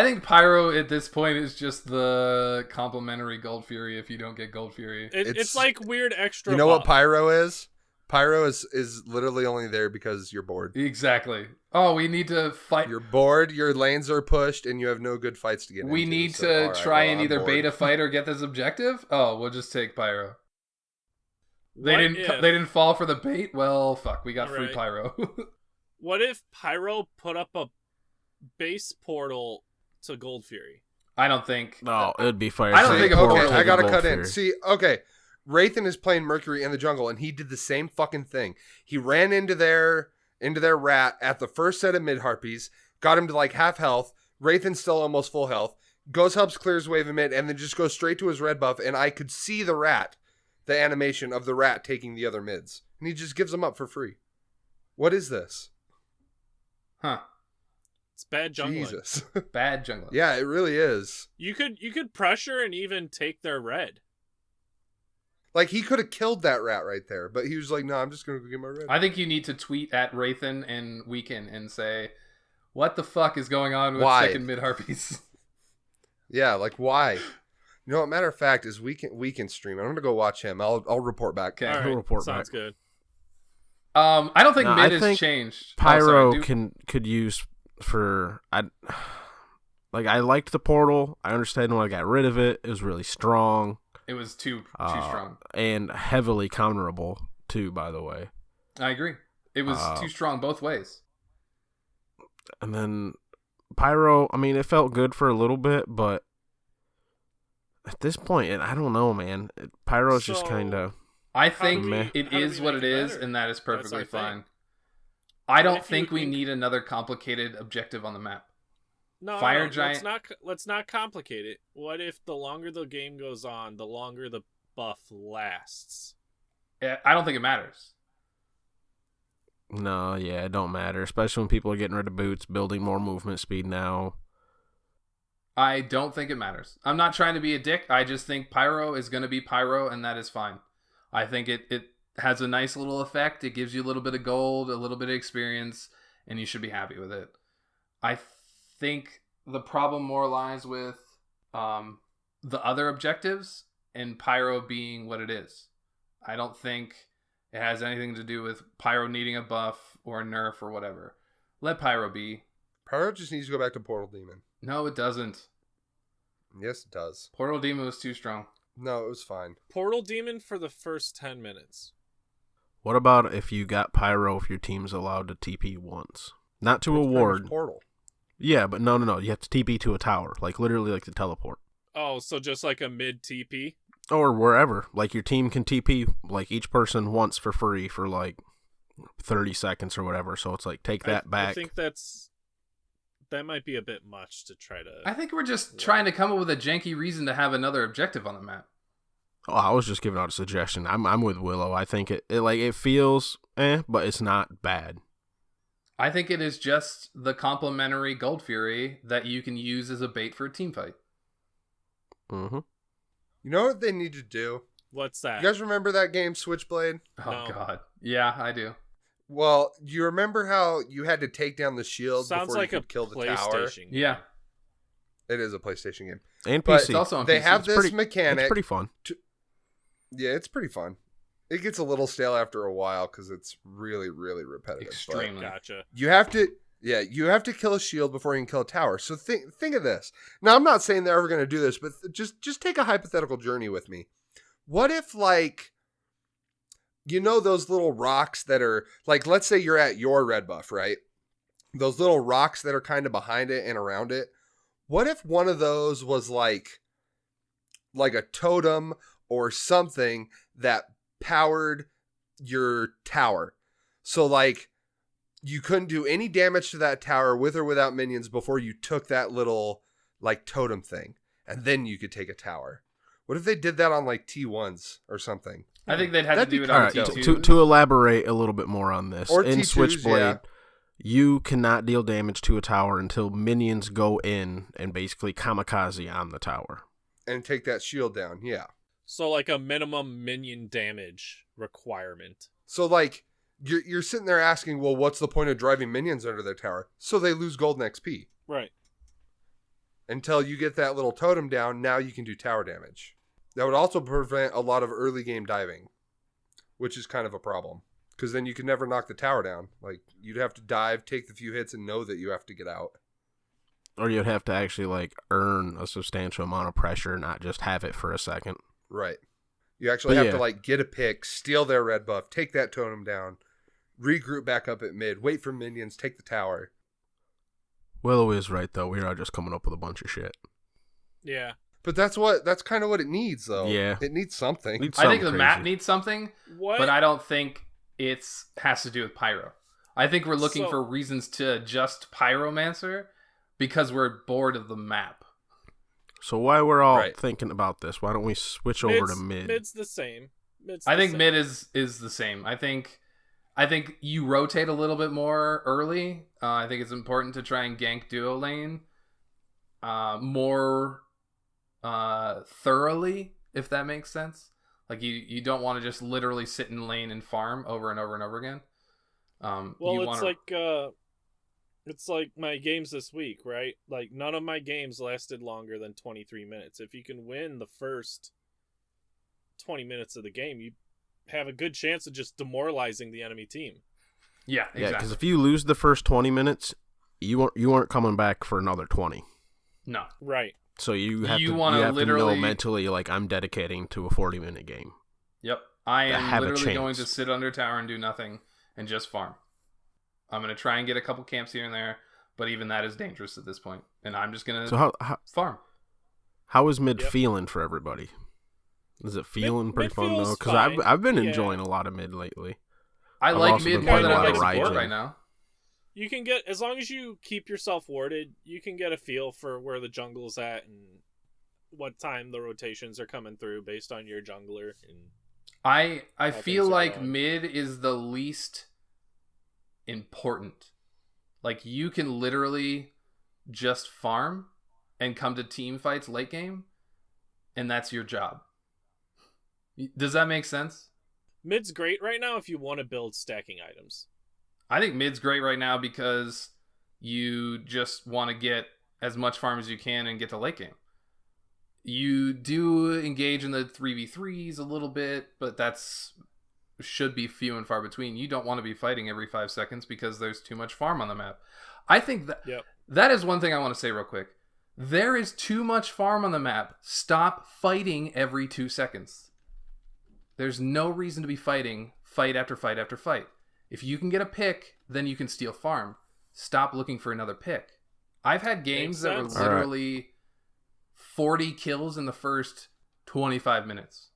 think Pyro at this point is just the complimentary Gold Fury if you don't get Gold Fury. It's like weird extra. You know what buff. pyro is? Pyro is literally only there because you're bored. Exactly. Oh, we need to fight. You're bored, your lanes are pushed, and you have no good fights to get into. We need So, to all right, try well, and I'm either bored. beta fight or get this objective. Oh, we'll just take Pyro. They What didn't. if- They didn't fall for the bait. Well, fuck. We got free Right. Pyro. What if Pyro put up a base portal to Gold Fury? I don't think. No, it'd be fire. I don't See, think a okay, portal I gotta Bolt cut Fury. in. See, okay, Wraithen is playing Mercury in the jungle, and he did the same fucking thing. He ran into their rat at the first set of mid harpies, got him to like half health. Wraithen's still almost full health. Goes, helps, clears wave of mid, and then just goes straight to his red buff. And I could see the animation of the rat taking the other mids, and he just gives them up for free. What is this? Huh. It's bad jungling. Jesus. Bad jungling. Yeah, it really is. You could pressure and even take their red. Like, he could have killed that rat right there, but he was like, no, I'm just going to go get my red. I think you need to tweet at Wraithen and Weekend and say, what the fuck is going on with Why? second mid harpies? Yeah, like, why? You know what, matter of fact, is Weekend stream. I'm going to go watch him. I'll report back. Okay. All He'll right, report sounds back. good. I don't think No, mid I has think changed. Pyro Oh, sorry, could use for I liked the portal. I understand why I got rid of it. It was really strong. it was too strong. And heavily counterable too, by the way. I agree. It was too strong both ways. And then Pyro, I mean, it felt good for a little bit, but at this point, I don't know, man. Pyro's just So- kind of. I How think do we- it how do is we what make it it is, better? and that is That's our perfectly thing. fine. I don't if you think we think- need another complicated objective on the map. No, Fire no, giant- Let's not complicate it. What if the longer the game goes on, the longer the buff lasts? I don't think it matters. No, yeah, it don't matter, especially when people are getting rid of boots, building more movement speed now. I don't think it matters. I'm not trying to be a dick. I just think Pyro is going to be Pyro, and that is fine. I think it has a nice little effect. It gives you a little bit of gold, a little bit of experience, and you should be happy with it. I think the problem more lies with the other objectives and Pyro being what it is. I don't think it has anything to do with Pyro needing a buff or a nerf or whatever. Let Pyro be. Pyro just needs to go back to Portal Demon. No, it doesn't. Yes, it does. Portal Demon was too strong. No, it was fine. Portal Demon for the first 10 minutes. What about if you got Pyro if your team's allowed to TP once? Not to a It's pretty much ward. Portal. Yeah, but no. You have to TP to a tower, like literally like the teleport. Oh, so just like a mid TP? Or wherever. Like your team can TP like each person once for free for like 30 seconds or whatever. So it's like take that back. I think that might be a bit much to try to. I think we're just trying to come up with a janky reason to have another objective on the map. Oh, I was just giving out a suggestion. I'm with Willow. I think it feels but it's not bad. I think it is just the complementary Gold Fury that you can use as a bait for a team fight. Mm-hmm. You know what they need to do? What's that? You guys remember that game, Switchblade? Oh, No. God. Yeah, I do. Well, you remember how you had to take down the shield Sounds before like you a could kill the tower? PlayStation. Yeah. It is a PlayStation game. And But PC. It's also on They PC. have It's this pretty- mechanic. It's pretty fun. Yeah, it's pretty fun. It gets a little stale after a while because it's really, really repetitive. but Extremely. Gotcha. You have to kill a shield before you can kill a tower. So think of this. Now, I'm not saying they're ever going to do this, but just take a hypothetical journey with me. What if, like, you know those little rocks that are, like, let's say you're at your red buff, right? Those little rocks that are kind of behind it and around it. What if one of those was like a totem or something that powered your tower? So, like, you couldn't do any damage to that tower with or without minions before you took that little, like, totem thing. And then you could take a tower. What if they did that on, like, T1s or something? I think they'd have That'd to do be it All on right, T2. to elaborate a little bit more on this, Or in T2s, Switchblade, yeah. you cannot deal damage to a tower until minions go in and basically kamikaze on the tower. And take that shield down, yeah. So like a minimum minion damage requirement. So, like, you're sitting there asking, well, what's the point of driving minions under their tower? So they lose gold and XP. Right. Until you get that little totem down, now you can do tower damage. That would also prevent a lot of early game diving, which is kind of a problem. Because then you could never knock the tower down. Like, you'd have to dive, take the few hits, and know that you have to get out. Or you'd have to actually like earn a substantial amount of pressure, not just have it for a second. Right. You actually But have to, yeah. like, get a pick, steal their red buff, take that totem down, regroup back up at mid, wait for minions, take the tower. Willow is right though. We are just coming up with a bunch of shit. Yeah. But that's kind of what it needs, though. Yeah. It needs something. I think the map needs something, What? but I don't think it has to do with Pyro. I think we're looking So- for reasons to adjust Pyromancer because we're bored of the map. So while we're all Right. thinking about this, why don't we switch over to mid? Mid's the same. I think mid is the same. I think you rotate a little bit more early. I think it's important to try and gank duo lane more thoroughly, if that makes sense. Like you don't want to just literally sit in lane and farm over and over and over again. It's like my games this week, right? Like none of my games lasted longer than 23 minutes. If you can win the first 20 minutes of the game, you have a good chance of just demoralizing the enemy team. Yeah, Yeah, exactly. because if you lose the first 20 minutes, you aren't coming back for another 20. No. Right. So you have You to wanna know literally- mentally, like, I'm dedicating to a 40-minute game. Yep. I am have a literally going chance. to sit under tower and do nothing and just farm. I'm going to try and get a couple camps here and there, but even that is dangerous at this point. And I'm just going to So farm. how is mid Yep. feeling for everybody? Is it feeling pretty mid fun though? feels Because fine. I've been Yeah. enjoying a lot of mid lately. I I've like also mid been more playing than a I lot like of support Raijin. right now. You can get, as long as you keep yourself warded, you can get a feel for where the jungle's at and what time the rotations are coming through based on your jungler. And I How feel things are like going. mid is the least important. Like you can literally just farm and come to team fights late game, and that's your job. Does that make sense? mid's great right now if you want to build stacking items. I think mid's great right now because you just want to get as much farm as you can and get to late game. You do engage in the 3v3s a little bit, but that's should be few and far between. You don't want to be fighting every 5 seconds because there's too much farm on the map. I think that is one thing I want to say real quick. There is too much farm on the map. Stop fighting every 2 seconds. There's no reason to be fighting fight after fight after fight. If you can get a pick, then you can steal farm. Stop looking for another pick. I've had games that were Makes sense. literally 40 kills in the first 25 minutes.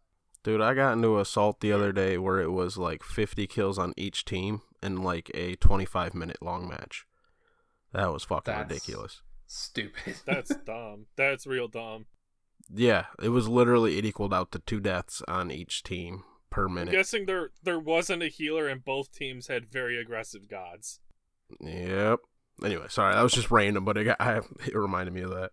Dude, I got into Assault the other day where it was like 50 kills on each team in like a 25-minute long match. That was fucking That's ridiculous. Stupid. That's dumb. That's real dumb. Yeah, it was literally, it equaled out to 2 deaths on each team per I'm minute. guessing there wasn't a healer and both teams had very aggressive gods. Yep. Anyway, sorry, that was just random, but it reminded me of that.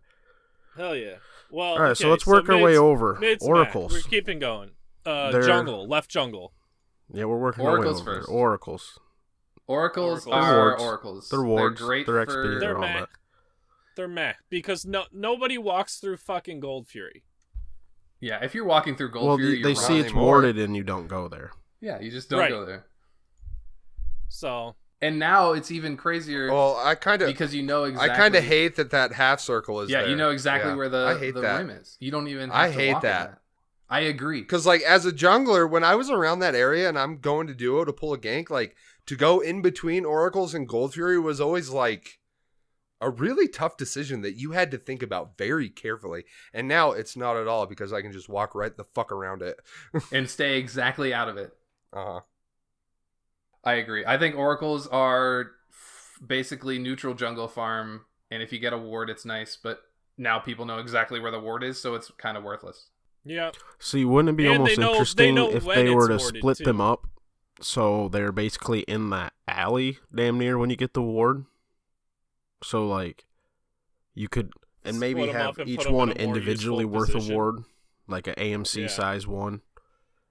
Hell yeah. Well, All right, okay, so let's work our way over. mid's Oracles. We're keeping going. They're- Jungle, left jungle. Yeah, we're working Oracles our way over. first. Oracles. Oracles Oracles. are They're wards. oracles. They're wards. They're great They're for... XP. They're all meh. that. They're meh because nobody walks through fucking Gold Fury. Yeah, if you're walking through Gold Well, Fury, they you're see wrong. it's anymore. warded and you don't go there. Yeah, you just don't Right. go there. So And now it's even crazier Well, I kind of because you know exactly. I kind of hate that half circle is Yeah, there. you know exactly Yeah, where I the hate the that. rim is. You don't even. Have I to hate walk in that. I agree. Because, like, as a jungler, when I was around that area and I'm going to duo to pull a gank, like, to go in between Oracles and Gold Fury was always, like, a really tough decision that you had to think about very carefully. And now it's not at all because I can just walk right the fuck around it. And stay exactly out of it. Uh-huh. I agree. I think oracles are basically neutral jungle farm, and if you get a ward, it's nice. But now people know exactly where the ward is, so it's kind of worthless. yeah, See, wouldn't it be And almost they know interesting if when they were it's to warded, split too. them up so they're basically in that alley damn near when you get the ward? So, like, you could, and maybe Split 'em have up and each put 'em one in a more individually useful worth a position. ward, like an AMC Yeah. size one,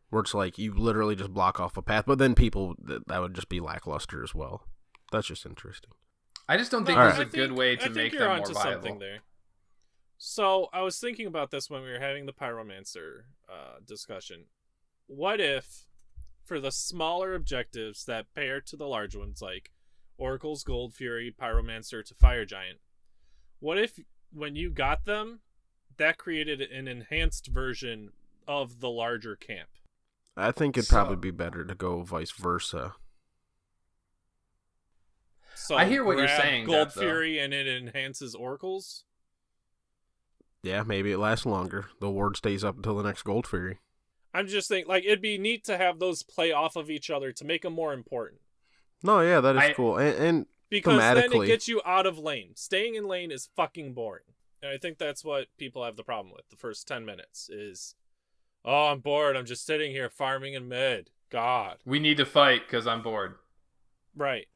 where it's like you literally just block off a path. But then people, that would just be lackluster as well. That's just interesting. I just don't think No, there's I a good think- way I to think make you're them more onto viable. something there. So I was thinking about this when we were having the Pyromancer discussion. What if, for the smaller objectives that pair to the large ones, like Oracle's Gold Fury, Pyromancer to Fire Giant, what if when you got them, that created an enhanced version of the larger camp? I think it'd So- probably be better to go vice versa. So I hear what you're grab saying, Gold Death, though. Fury and it enhances Oracles. Yeah, maybe it lasts longer. The ward stays up until the next Gold Fury. I'm just thinking, like, it'd be neat to have those play off of each other to make them more important. No, yeah, that is cool. And Because then it thematically, gets you out of lane. Staying in lane is fucking boring. And I think that's what people have the problem with. The first 10 minutes is, oh, I'm bored. I'm just sitting here farming in mid. God. We need to fight because I'm bored. Right.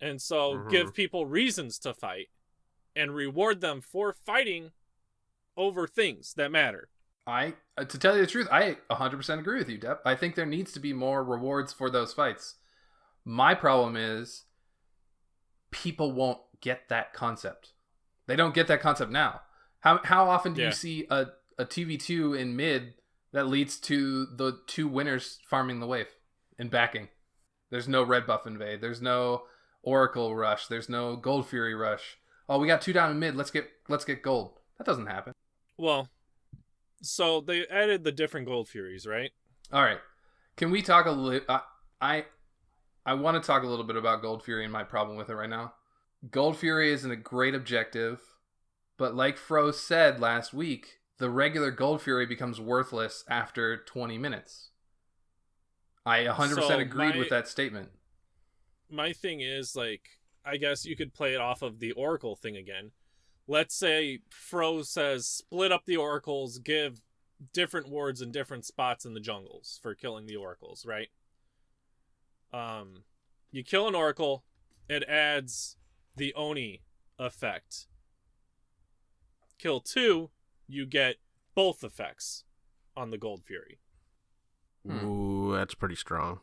And so give people reasons to fight and reward them for fighting over things that matter. To tell you the truth, I 100% agree with you, Depp. I think there needs to be more rewards for those fights. My problem is people won't get that concept. They don't get that concept now. How often do you see a 2v2 in mid that leads to the two winners farming the wave and backing? There's no red buff invade. There's no Oracle rush. There's no Gold Fury rush. Oh, we got 2 down in mid. Let's get gold. That doesn't happen. Well, so they added the different Gold Furies, right? All right. Can we talk a little... I want to talk a little bit about Gold Fury and my problem with it right now. Gold Fury isn't a great objective, but like Fro said last week, the regular Gold Fury becomes worthless after 20 minutes. I 100% agreed with that statement. My thing is, like, I guess you could play it off of the Oracle thing again. Let's say Fro says, split up the Oracles, give different wards in different spots in the jungles for killing the Oracles, right? You kill an Oracle, it adds the Oni effect. Kill 2, you get both effects on the Gold Fury. Ooh, that's pretty strong.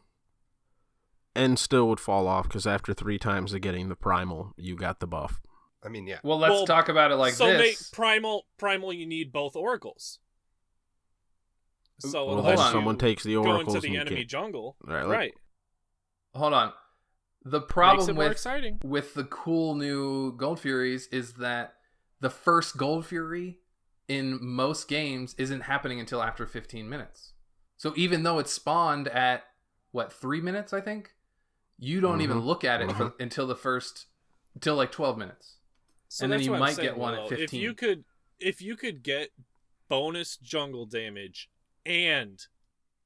And still would fall off because after 3 times of getting the primal, you got the buff. I mean, yeah. Well, let's talk about it like so this. So primal, you need both Oracles. So well, unless then someone takes the Oracles go into the and enemy jungle, right? Hold on. The problem exciting. with the cool new Gold Furies is that the first Gold Fury in most games isn't happening until after 15 minutes. So even though it's spawned at, 3 minutes, I think? You don't even look at it until like 12 minutes. So and then you might saying, get one at 15. If you could get bonus jungle damage and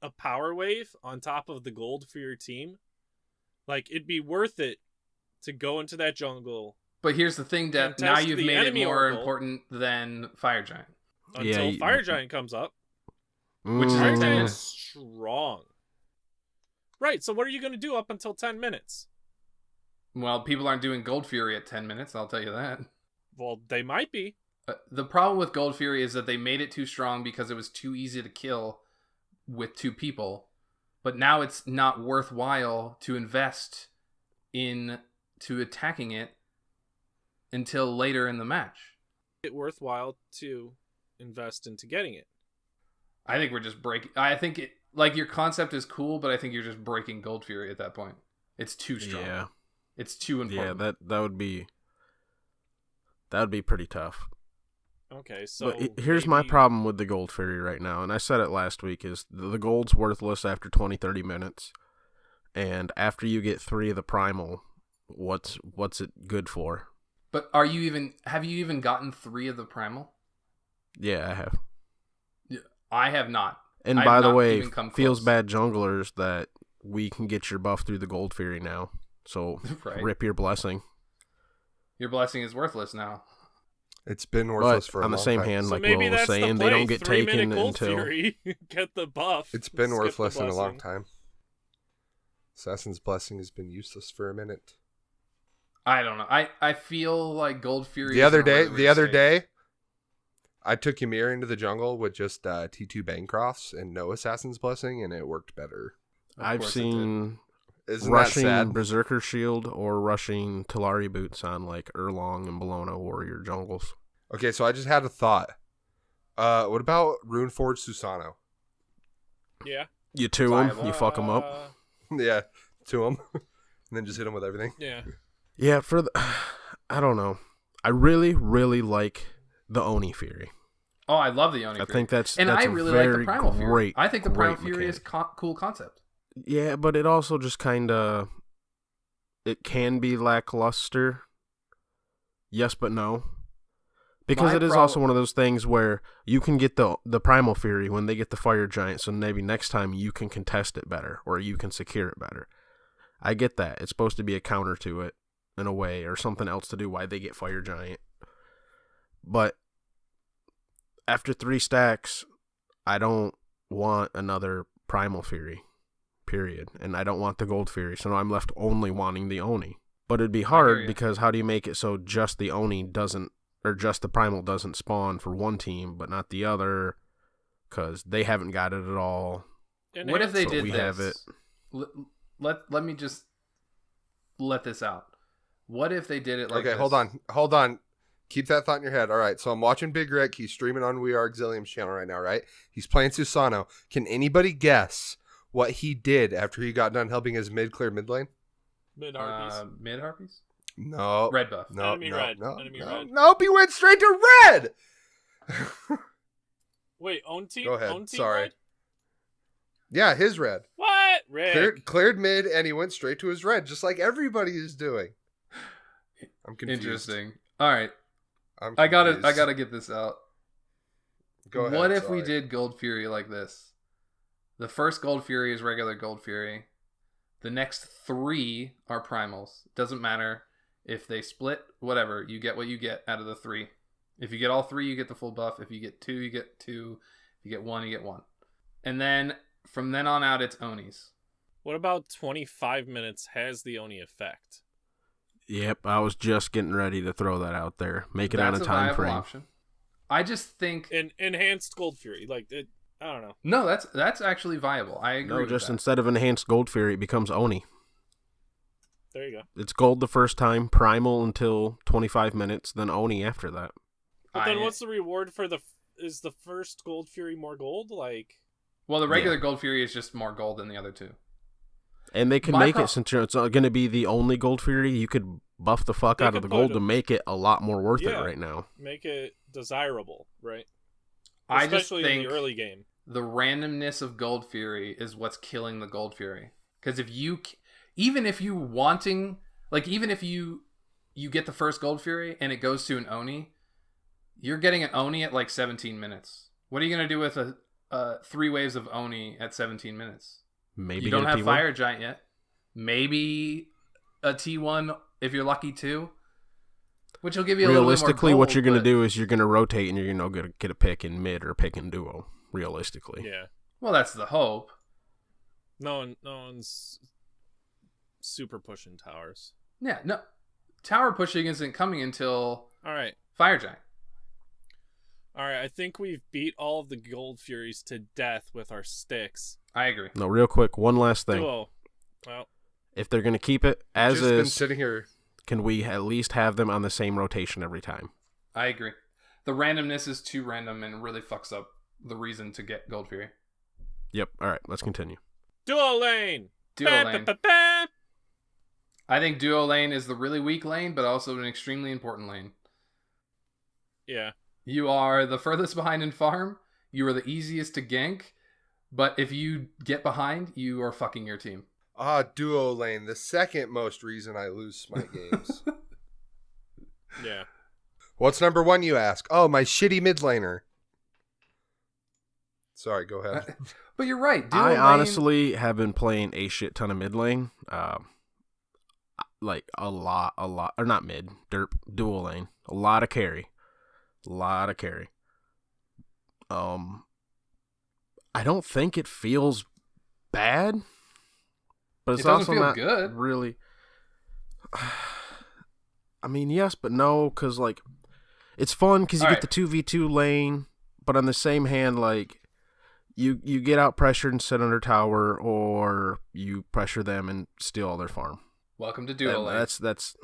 a power wave on top of the gold for your team, like, it'd be worth it to go into that jungle. But here's the thing, that now you've made it more important than Fire Giant. Until Fire Giant comes up. Which is Fire Giant's strong. Right, so what are you going to do up until 10 minutes? Well, people aren't doing Gold Fury at 10 minutes, I'll tell you that. Well, they might be. The problem with Gold Fury is that they made it too strong because it was too easy to kill with 2 people. But now it's not worthwhile to invest into attacking it until later in the match. It's worthwhile to invest into getting it. I think we're just breaking... I think it... Like, your concept is cool, but I think you're just breaking Gold Fury at that point. It's too strong. Yeah. It's too important. Yeah, that would be pretty tough. Okay, so but here's my problem with the Gold Fury right now, and I said it last week, is the gold's worthless after 20-30 minutes, and after you get 3 of the primal, what's it good for? But have you even gotten 3 of the primal? Yeah, I have. Yeah, I have not. And by the way, feels bad junglers that we can get your buff through the Gold Fury now. So rip your blessing. Your blessing is worthless now. It's been worthless for a long time. On the same hand, so like Will was saying, they don't get taken until... Fury, get the buff. It's been worthless in a long time. Assassin's Blessing has been useless for a minute. I don't know. I feel like Gold Fury... The other day, I took Ymir into the jungle with just T2 Bancrofts and no Assassin's Blessing, and it worked better. I've seen Isn't rushing that sad? Berserker Shield or rushing Talari boots on like Erlong and Bologna warrior jungles. Okay, so I just had a thought. What about Runeforge Susano? Yeah. You to him, you fuck him up. Yeah, to him. And then just hit him with everything. Yeah. Yeah, I don't know. I really, really like the Oni Fury. Oh, I love the Oni Fury. I think that's I really like the Primal Fury. I think the Primal Fury is cool concept. Yeah, but it also just kind of... It can be lackluster. Yes, but no. Because it is also one of those things where you can get the Primal Fury when they get the Fire Giant, so maybe next time you can contest it better, or you can secure it better. I get that. It's supposed to be a counter to it, in a way, or something else to do why they get Fire Giant. But after 3 stacks, I don't want another Primal Fury, period. And I don't want the Gold Fury, so now I'm left only wanting the Oni. But it'd be hard, because how do you make it so just the Oni doesn't, or just the Primal doesn't spawn for one team, but not the other, because they haven't got it at all. What if they did we this? Have it. Let me just let this out. What if they did it like okay, this? hold on. Keep that thought in your head. All right, so I'm watching Big Rick. He's streaming on We Are Exilium's channel right now, right? He's playing Susano. Can anybody guess what he did after he got done helping his mid clear mid lane? Mid Harpies. Mid Harpies? No. Red buff. No, Enemy red. Enemy red. Nope, he went straight to red! Wait, own team? Go ahead, Own team sorry. red? Yeah, his red. What? Red. Cleared mid, and he went straight to his red, just like everybody is doing. I'm confused. Interesting. All right. I'm I confused. gotta get this out. Go ahead. What if sorry. we did Gold Fury like this? The first Gold Fury is regular Gold Fury. The next 3 are primals. Doesn't matter if they split, whatever. You get what you get out of the 3. If you get all 3, you get the full buff. If you get 2, you get 2. If you get 1, you get 1. And then from then on out, it's Onis. What about 25 minutes has the Oni effect? Yep, I was just getting ready to throw that out there. Make it on a time frame. Option. I just think enhanced Gold Fury, like it. I don't know. No, that's actually viable. I agree. No, with just that. instead of enhanced Gold Fury, it becomes Oni. There you go. It's gold the first time, primal until 25 minutes, then Oni after that. But then what's the reward for is the first Gold Fury more gold? Like, well, the regular Gold Fury is just more gold than the other 2. And they can make it, since it's going to be the only Gold Fury, you could buff the fuck out of the gold to make it a lot more worth it right now. Make it desirable, right? Especially in the early game. The randomness of Gold Fury is what's killing the Gold Fury. Because even if you get the first Gold Fury and it goes to an Oni, you're getting an Oni at like 17 minutes. What are you going to do with a 3 waves of Oni at 17 minutes? Maybe you don't have Fire Giant yet. Maybe a T1 if you're lucky too. Which will give you a little bit more realistically, gold, what you're going to do is you're going to rotate and you're going to get a pick in mid or pick in duo, realistically. Yeah. Well, that's the hope. No one's super pushing towers. Yeah, no. Tower pushing isn't coming until all right. Fire Giant. All right, I think we've beat all of the Gold Furies to death with our sticks. I agree. No, real quick, one last thing. Duo. Well, if they're going to keep it as just is, been sitting here. Can we at least have them on the same rotation every time? I agree. The randomness is too random and really fucks up the reason to get Gold Fury. Yep. All right, let's continue. Duo lane. Duo lane. I think duo lane is the really weak lane, but also an extremely important lane. Yeah. You are the furthest behind in farm. You are the easiest to gank. But if you get behind, you are fucking your team. Duo lane, the second most reason I lose Smite games. Yeah. What's number 1, you ask? Oh, my shitty mid laner. Sorry, go ahead. But you're right. Duo I lane... honestly have been playing a shit ton of mid lane. Like a lot, or not mid, dual lane. A lot of carry. I don't think it feels bad, but it's also feel not good. Really. I mean, yes, but no, because like it's fun because you get the 2v2 lane, but on the same hand, like you get out pressured and sit under tower, or you pressure them and steal all their farm. Welcome to duo lane. That's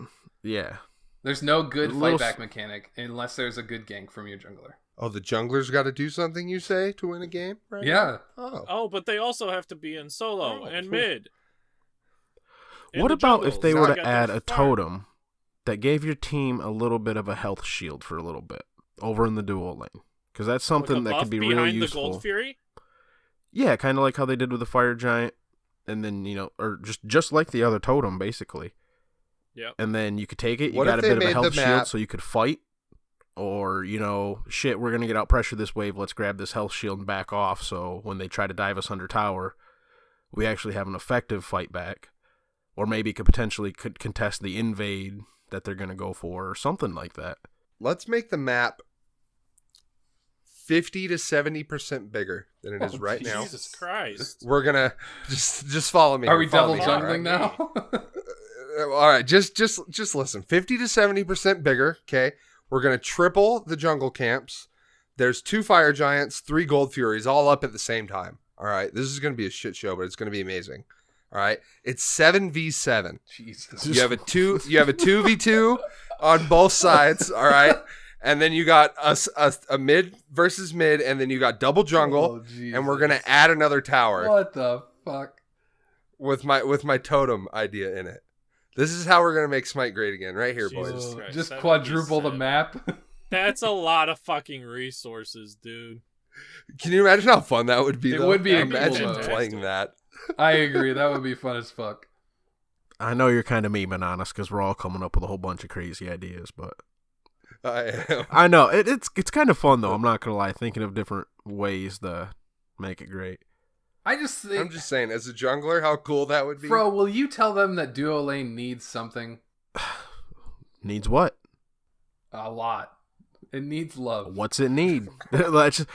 yeah. There's no good fight back mechanic unless there's a good gank from your jungler. Oh, the jungler's got to do something, you say, to win a game? Right? Yeah. Oh, but they also have to be in solo and mid. What about if they were to add a totem that gave your team a little bit of a health shield for a little bit over in the duo lane? Because that's something that could be really useful. The Gold Fury? Yeah, kind of like how they did with the Fire Giant, and then or just like the other totem, basically. Yeah. And then you could take it. You got a bit of a health shield, so you could fight. Or, shit, we're going to get out pressure this wave. Let's grab this health shield and back off. So when they try to dive us under tower, we actually have an effective fight back. Or maybe could potentially contest the invade that they're going to go for or something like that. Let's make the map 50 to 70% bigger than it is right now. Jesus Christ. We're going to just follow me. Are we Follow double me, jungling all right? now? All right, just listen. 50 to 70% bigger, okay? We're going to triple the jungle camps. There's 2 fire giants, 3 gold furies, all up at the same time. All right, this is going to be a shit show, but it's going to be amazing. All right, it's 7v7. Jesus. You have a 2v2 on both sides. All right, and then you got a mid versus mid, and then you got double jungle, and we're gonna add another tower. What the fuck? With my totem idea in it. This is how we're gonna make Smite great again, right here, Jesus boys. Christ, Just 77. quadruple the map. That's a lot of fucking resources, dude. Can you imagine how fun that would be? It though? would be Imagine cool, though. playing that. I agree. That would be fun as fuck. I know you're kind of memeing on us because we're all coming up with a whole bunch of crazy ideas, but I am. I know it's kind of fun though. I'm not gonna lie, thinking of different ways to make it great. I just think, I'm just saying, as a jungler, how cool that would be. bro, will you tell them that duo lane needs something? Needs what? A lot. It needs love. What's it need? that's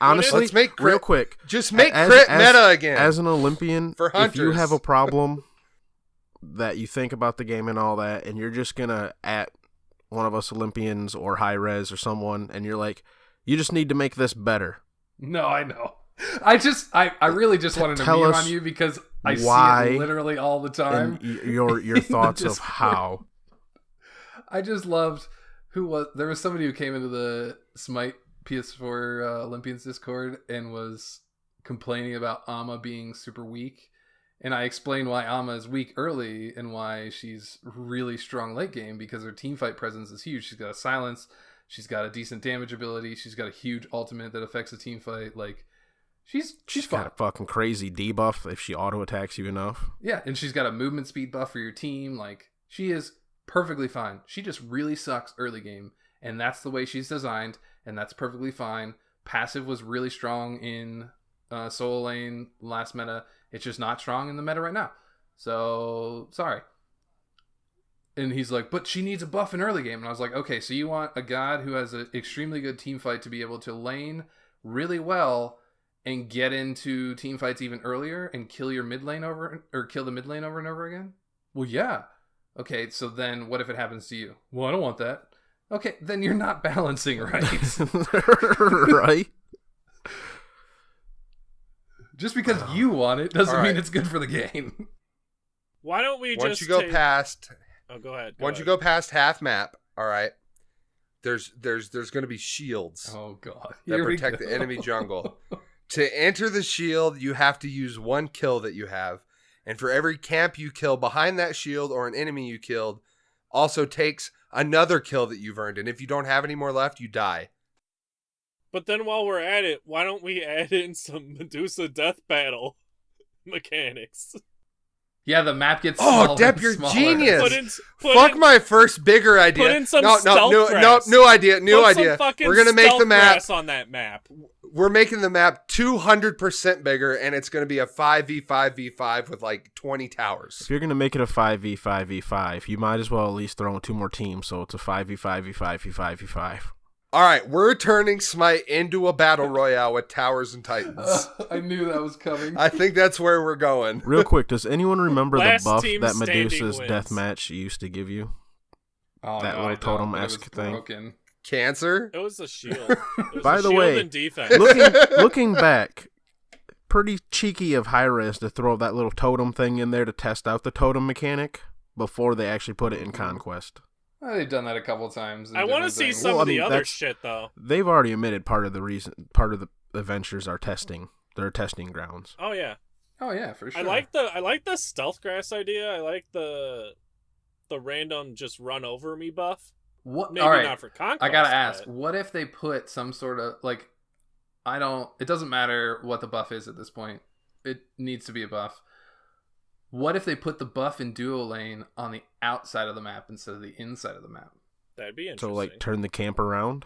honestly. Let's make real crit- quick. Just make As- crit as- meta again. As an Olympian, For if you hunters. have a problem that you think about the game and all that, and you're just gonna at one of us Olympians or high res or someone, and you're like, you just need to make this better. No, I know. I really just wanted to Tell meme us on you because I why see it literally all the time. And your thoughts of Discord. how. I just loved there was somebody who came into the Smite PS4 Olympians Discord and was complaining about Amma being super weak. And I explained why Amma is weak early and why she's really strong late game, because her teamfight presence is huge. She's got a silence, she's got a decent damage ability, she's got a huge ultimate that affects the teamfight. Like, she's fine. got a fucking crazy debuff if she auto attacks you enough. Yeah, and she's got a movement speed buff for your team. Like, she is perfectly fine. She just really sucks early game, and that's the way she's designed, and that's perfectly fine. Passive was really strong in solo lane last meta. It's just not strong in the meta right now. So, sorry. And he's like, but she needs a buff in early game. And I was like, okay, so you want a god who has an extremely good team fight to be able to lane really well and get into team fights even earlier and kill your mid lane kill the mid lane over and over again? Well, yeah. Okay, so then what if it happens to you? Well, I don't want that. Okay, then you're not balancing right. Right? Just because you want it doesn't All right. mean it's good for the game. Why don't we Once just you go take... past Oh, go ahead. Once you go past half map, all right, there's going to be shields Oh, God. that Here we protect go. the enemy jungle. To enter the shield, you have to use one kill that you have. And for every camp you kill behind that shield or an enemy you killed, also takes another kill that you've earned. And if you don't have any more left, you die. But then while we're at it, why don't we add in some Medusa death battle mechanics? Yeah, the map gets Oh, smaller Depp, and you're smaller. genius. Fuck my first bigger idea. Put in some no, stealth new grass. new idea. New Put idea. Some fucking We're gonna make the stealth map. grass on that map. We're making the map 200% bigger, and it's going to be a 5v5v5 with like 20 towers. If you're going to make it a 5v5v5, you might as well at least throw in 2 more teams, so it's a 5v5v5v5v5. All right, we're turning Smite into a battle royale with towers and titans. I knew that was coming. I think that's where we're going. Real quick, does anyone remember the Last buff team that standing Medusa's wins. deathmatch used to give you? Oh, that no, little I don't, totem-esque but it was thing. broken. Cancer? It was a shield. It was By a the shield way, and defense. Looking back, pretty cheeky of Hi-Res to throw that little totem thing in there to test out the totem mechanic before they actually put it in Conquest. They've done that a couple times. in I want to different see things. some Well, of I the mean, other that's- shit though. They've already admitted part of the adventures are testing. They're testing grounds. Oh yeah, Oh yeah, for sure. I like the stealth grass idea. I like the random just run over me buff. What? Maybe All right. not for conquest. I gotta ask, but- what if they put some sort of like? It doesn't matter what the buff is at this point. It needs to be a buff. What if they put the buff in duo lane on the outside of the map instead of the inside of the map? That'd be interesting. So, like, turn the camp around?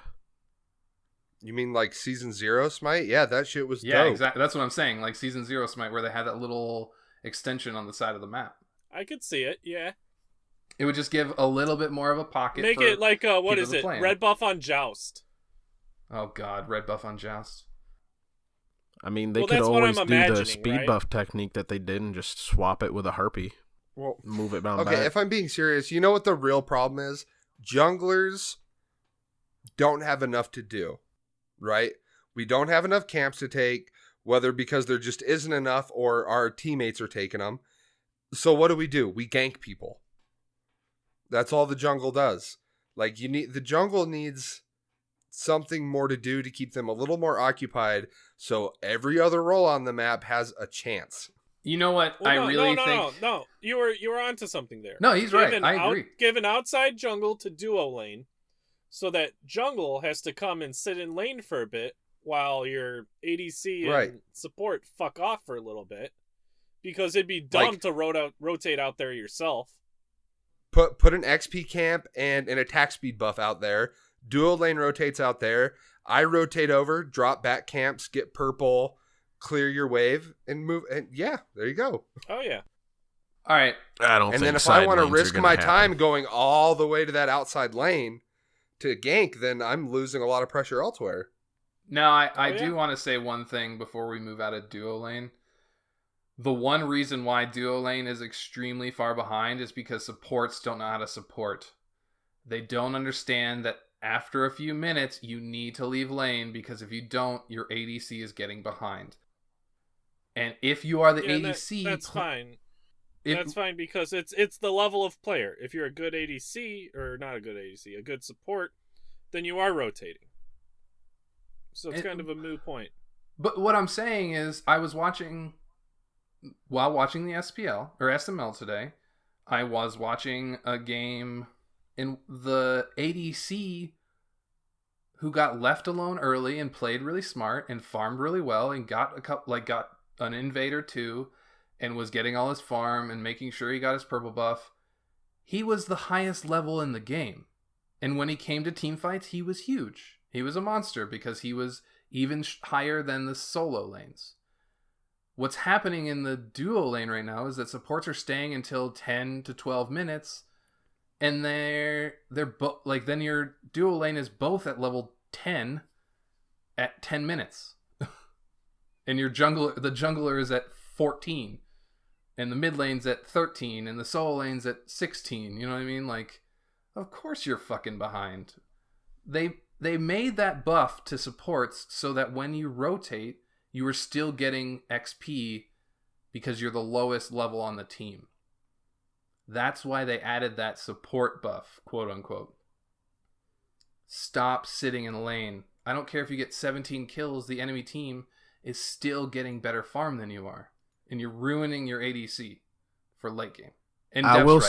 You mean like Season 0 Smite? Yeah, that shit was Yeah, dope. exactly. That's what I'm saying. Like Season 0 Smite, where they had that little extension on the side of the map. I could see it, yeah. It would just give a little bit more of a pocket. Make for it like, what people is to it? play in. Red buff on Joust. Oh god, red buff on Joust. I mean, they Well, could that's what always I'm do the imagining, speed right? buff technique that they did and just swap it with a Harpy. Well, Move it down okay, back. if I'm being serious, you know what the real problem is? Junglers don't have enough to do, right? We don't have enough camps to take, whether because there just isn't enough or our teammates are taking them. So what do? We gank people. That's all the jungle does. Like, the jungle needs something more to do to keep them a little more occupied, so every other role on the map has a chance. You know what? Well, think. No. You were onto something there. No, he's right. I agree. Give an outside jungle to duo lane, so that jungle has to come and sit in lane for a bit while your ADC and support fuck off for a little bit, because it'd be dumb to rotate out there yourself. Put an XP camp and an attack speed buff out there. Duo lane rotates out there. I rotate over, drop back camps, get purple, clear your wave, and move. And yeah, there you go. Oh yeah. All right. I don't And think then if side I want to lanes are risk gonna my happen. time going all the way to that outside lane to gank, then I'm losing a lot of pressure elsewhere. Now, I Oh, do yeah. want to say one thing before we move out of duo lane. The one reason why duo lane is extremely far behind is because supports don't know how to support. They don't understand that after a few minutes, you need to leave lane, because if you don't, your ADC is getting behind. And if you are the Yeah, ADC... that's fine. if- That's fine, because it's the level of player. If you're a good ADC, or not a good ADC, a good support, then you are rotating. So it's kind of a moot point. But what I'm saying is, while watching the SPL or SML today, I was watching a game in the ADC who got left alone early and played really smart and farmed really well and got an invade or two and was getting all his farm and making sure he got his purple buff. He was the highest level in the game. And when he came to team fights, he was huge. He was a monster because he was even higher than the solo lanes. What's happening in the duo lane right now is that supports are staying until 10 to 12 minutes, and they're then your duo lane is both at level 10 at 10 minutes. And the jungler is at 14, and the mid lane's at 13, and the solo lane's at 16. You know what I mean? Like, of course you're fucking behind. They made that buff to supports so that when you rotate, you are still getting XP because you're the lowest level on the team. That's why they added that support buff, quote unquote. Stop sitting in lane. I don't care if you get 17 kills, the enemy team is still getting better farm than you are. And you're ruining your ADC for late game. And I will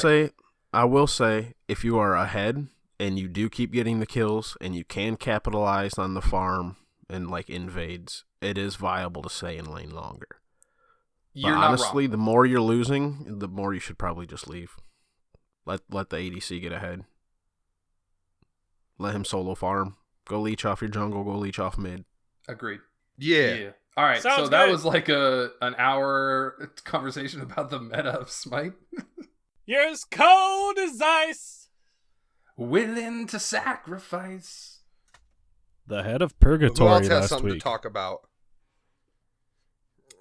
say, if you are ahead and you do keep getting the kills and you can capitalize on the farm and like invades, it is viable to stay in lane longer. You're but not honestly, wrong. the more you're losing, the more you should probably just leave. Let the ADC get ahead. Let him solo farm. Go leech off your jungle. Go leech off mid. Agreed. Yeah. All right, Sounds so that good. was like an hour conversation about the meta of Smite. You're as cold as ice. Willing to sacrifice. The head of Who Purgatory else has last something week. to talk about?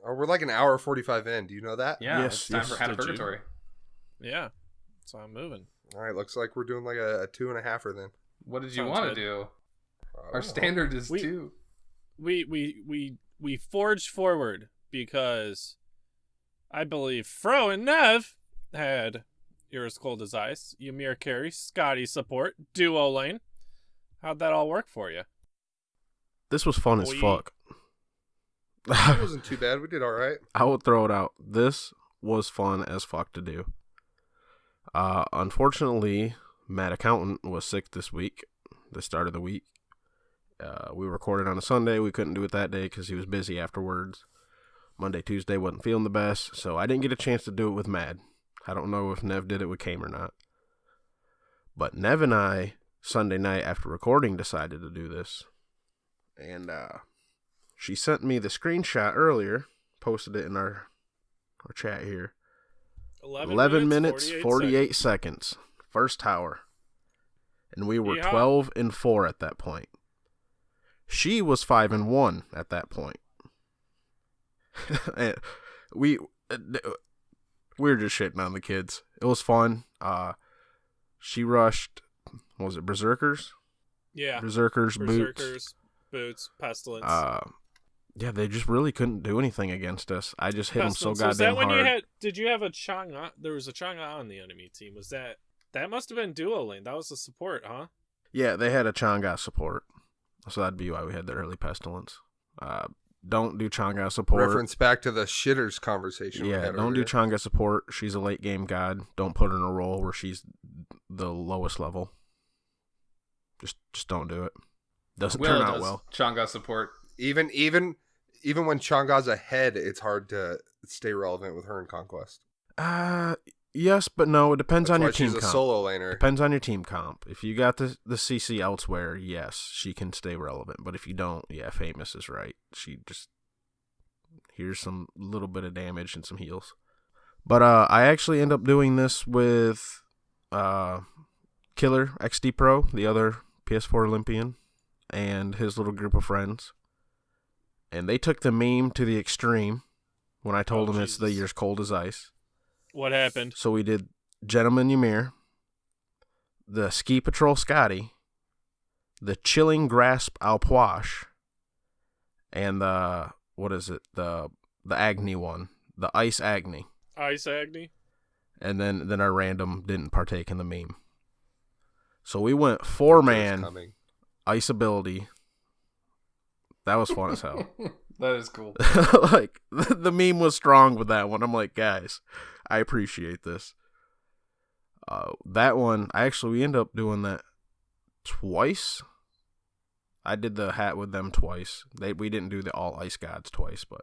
Oh, we're like an hour 45 in. Do you know that? Yeah, Yes, it's time yes, for Head of did you? Purgatory. Yeah. So I'm moving. All right, looks like we're doing like a 2.5er then. What did you Sounds want to good. do? I Our don't know. standard is We- 2. We forged forward because I believe Fro and Nev had You're as Cold as Ice, Ymir carry, Scotty support, duo lane. How'd that all work for you? This was fun as We- fuck. It wasn't too bad. We did all right. I would throw it out. This was fun as fuck to do. Unfortunately, Matt Accountant was sick this week, the start of the week. We recorded on a Sunday. We couldn't do it that day because he was busy afterwards. Monday, Tuesday wasn't feeling the best, so I didn't get a chance to do it with Mad. I don't know if Nev did it with Kame or not. But Nev and I Sunday night after recording decided to do this. And she sent me the screenshot earlier, posted it in our chat here. 11 minutes, 48 seconds. First tower. And we were 12-4 at that point. She was 5-1 at that point. we were just shitting on the kids. It was fun. She rushed, what was it, Berserkers? Yeah. Berserkers, boots, Pestilence. Yeah, they just really couldn't do anything against us. I just hit them so goddamn was that when hard. Did you have a Chang'e? There was a Chang'e on the enemy team. Was that must have been duo lane. That was the support, huh? Yeah, they had a Chang'e support. So that'd be why we had the early Pestilence. Don't do Chang'e support. Reference back to the shitters conversation. Yeah, don't do Chang'e support. She's a late game god. Don't put her in a role where she's the lowest level. Just don't do it. Doesn't turn out well. Chang'e support. Even when Chang'e's ahead, it's hard to stay relevant with her in Conquest. Yes, but no. It depends on your team she's comp. a solo laner. Depends on your team comp. If you got the CC elsewhere, yes, she can stay relevant. But if you don't, yeah, Famous is right. She just, here's some little bit of damage and some heals. But I actually end up doing this with Killer XD Pro, the other PS4 Olympian, and his little group of friends. And they took the meme to the extreme when I told them it's the year's cold as ice. What happened? So we did Gentleman Ymir, the Ski Patrol Scotty, the Chilling Grasp Alpoish, and the, what is it, the Agni one, the Ice Agni. Ice Agni? And then our random didn't partake in the meme. So we went 4-man ice ability. That was fun as hell. That is cool. Like, the meme was strong with that one. I'm like, guys, I appreciate this. That one, we ended up doing that twice. I did the hat with them twice. We didn't do the all ice gods twice, but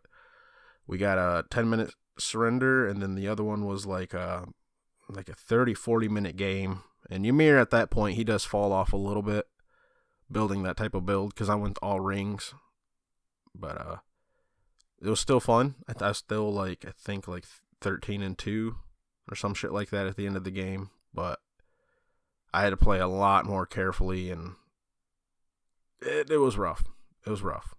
we got a 10-minute surrender, and then the other one was like a 30-40 minute game. And Ymir at that point, he does fall off a little bit building that type of build because I went all rings. But it was still fun. I was still I think 13-2 or some shit like that at the end of the game. But I had to play a lot more carefully, and it was rough. It was rough.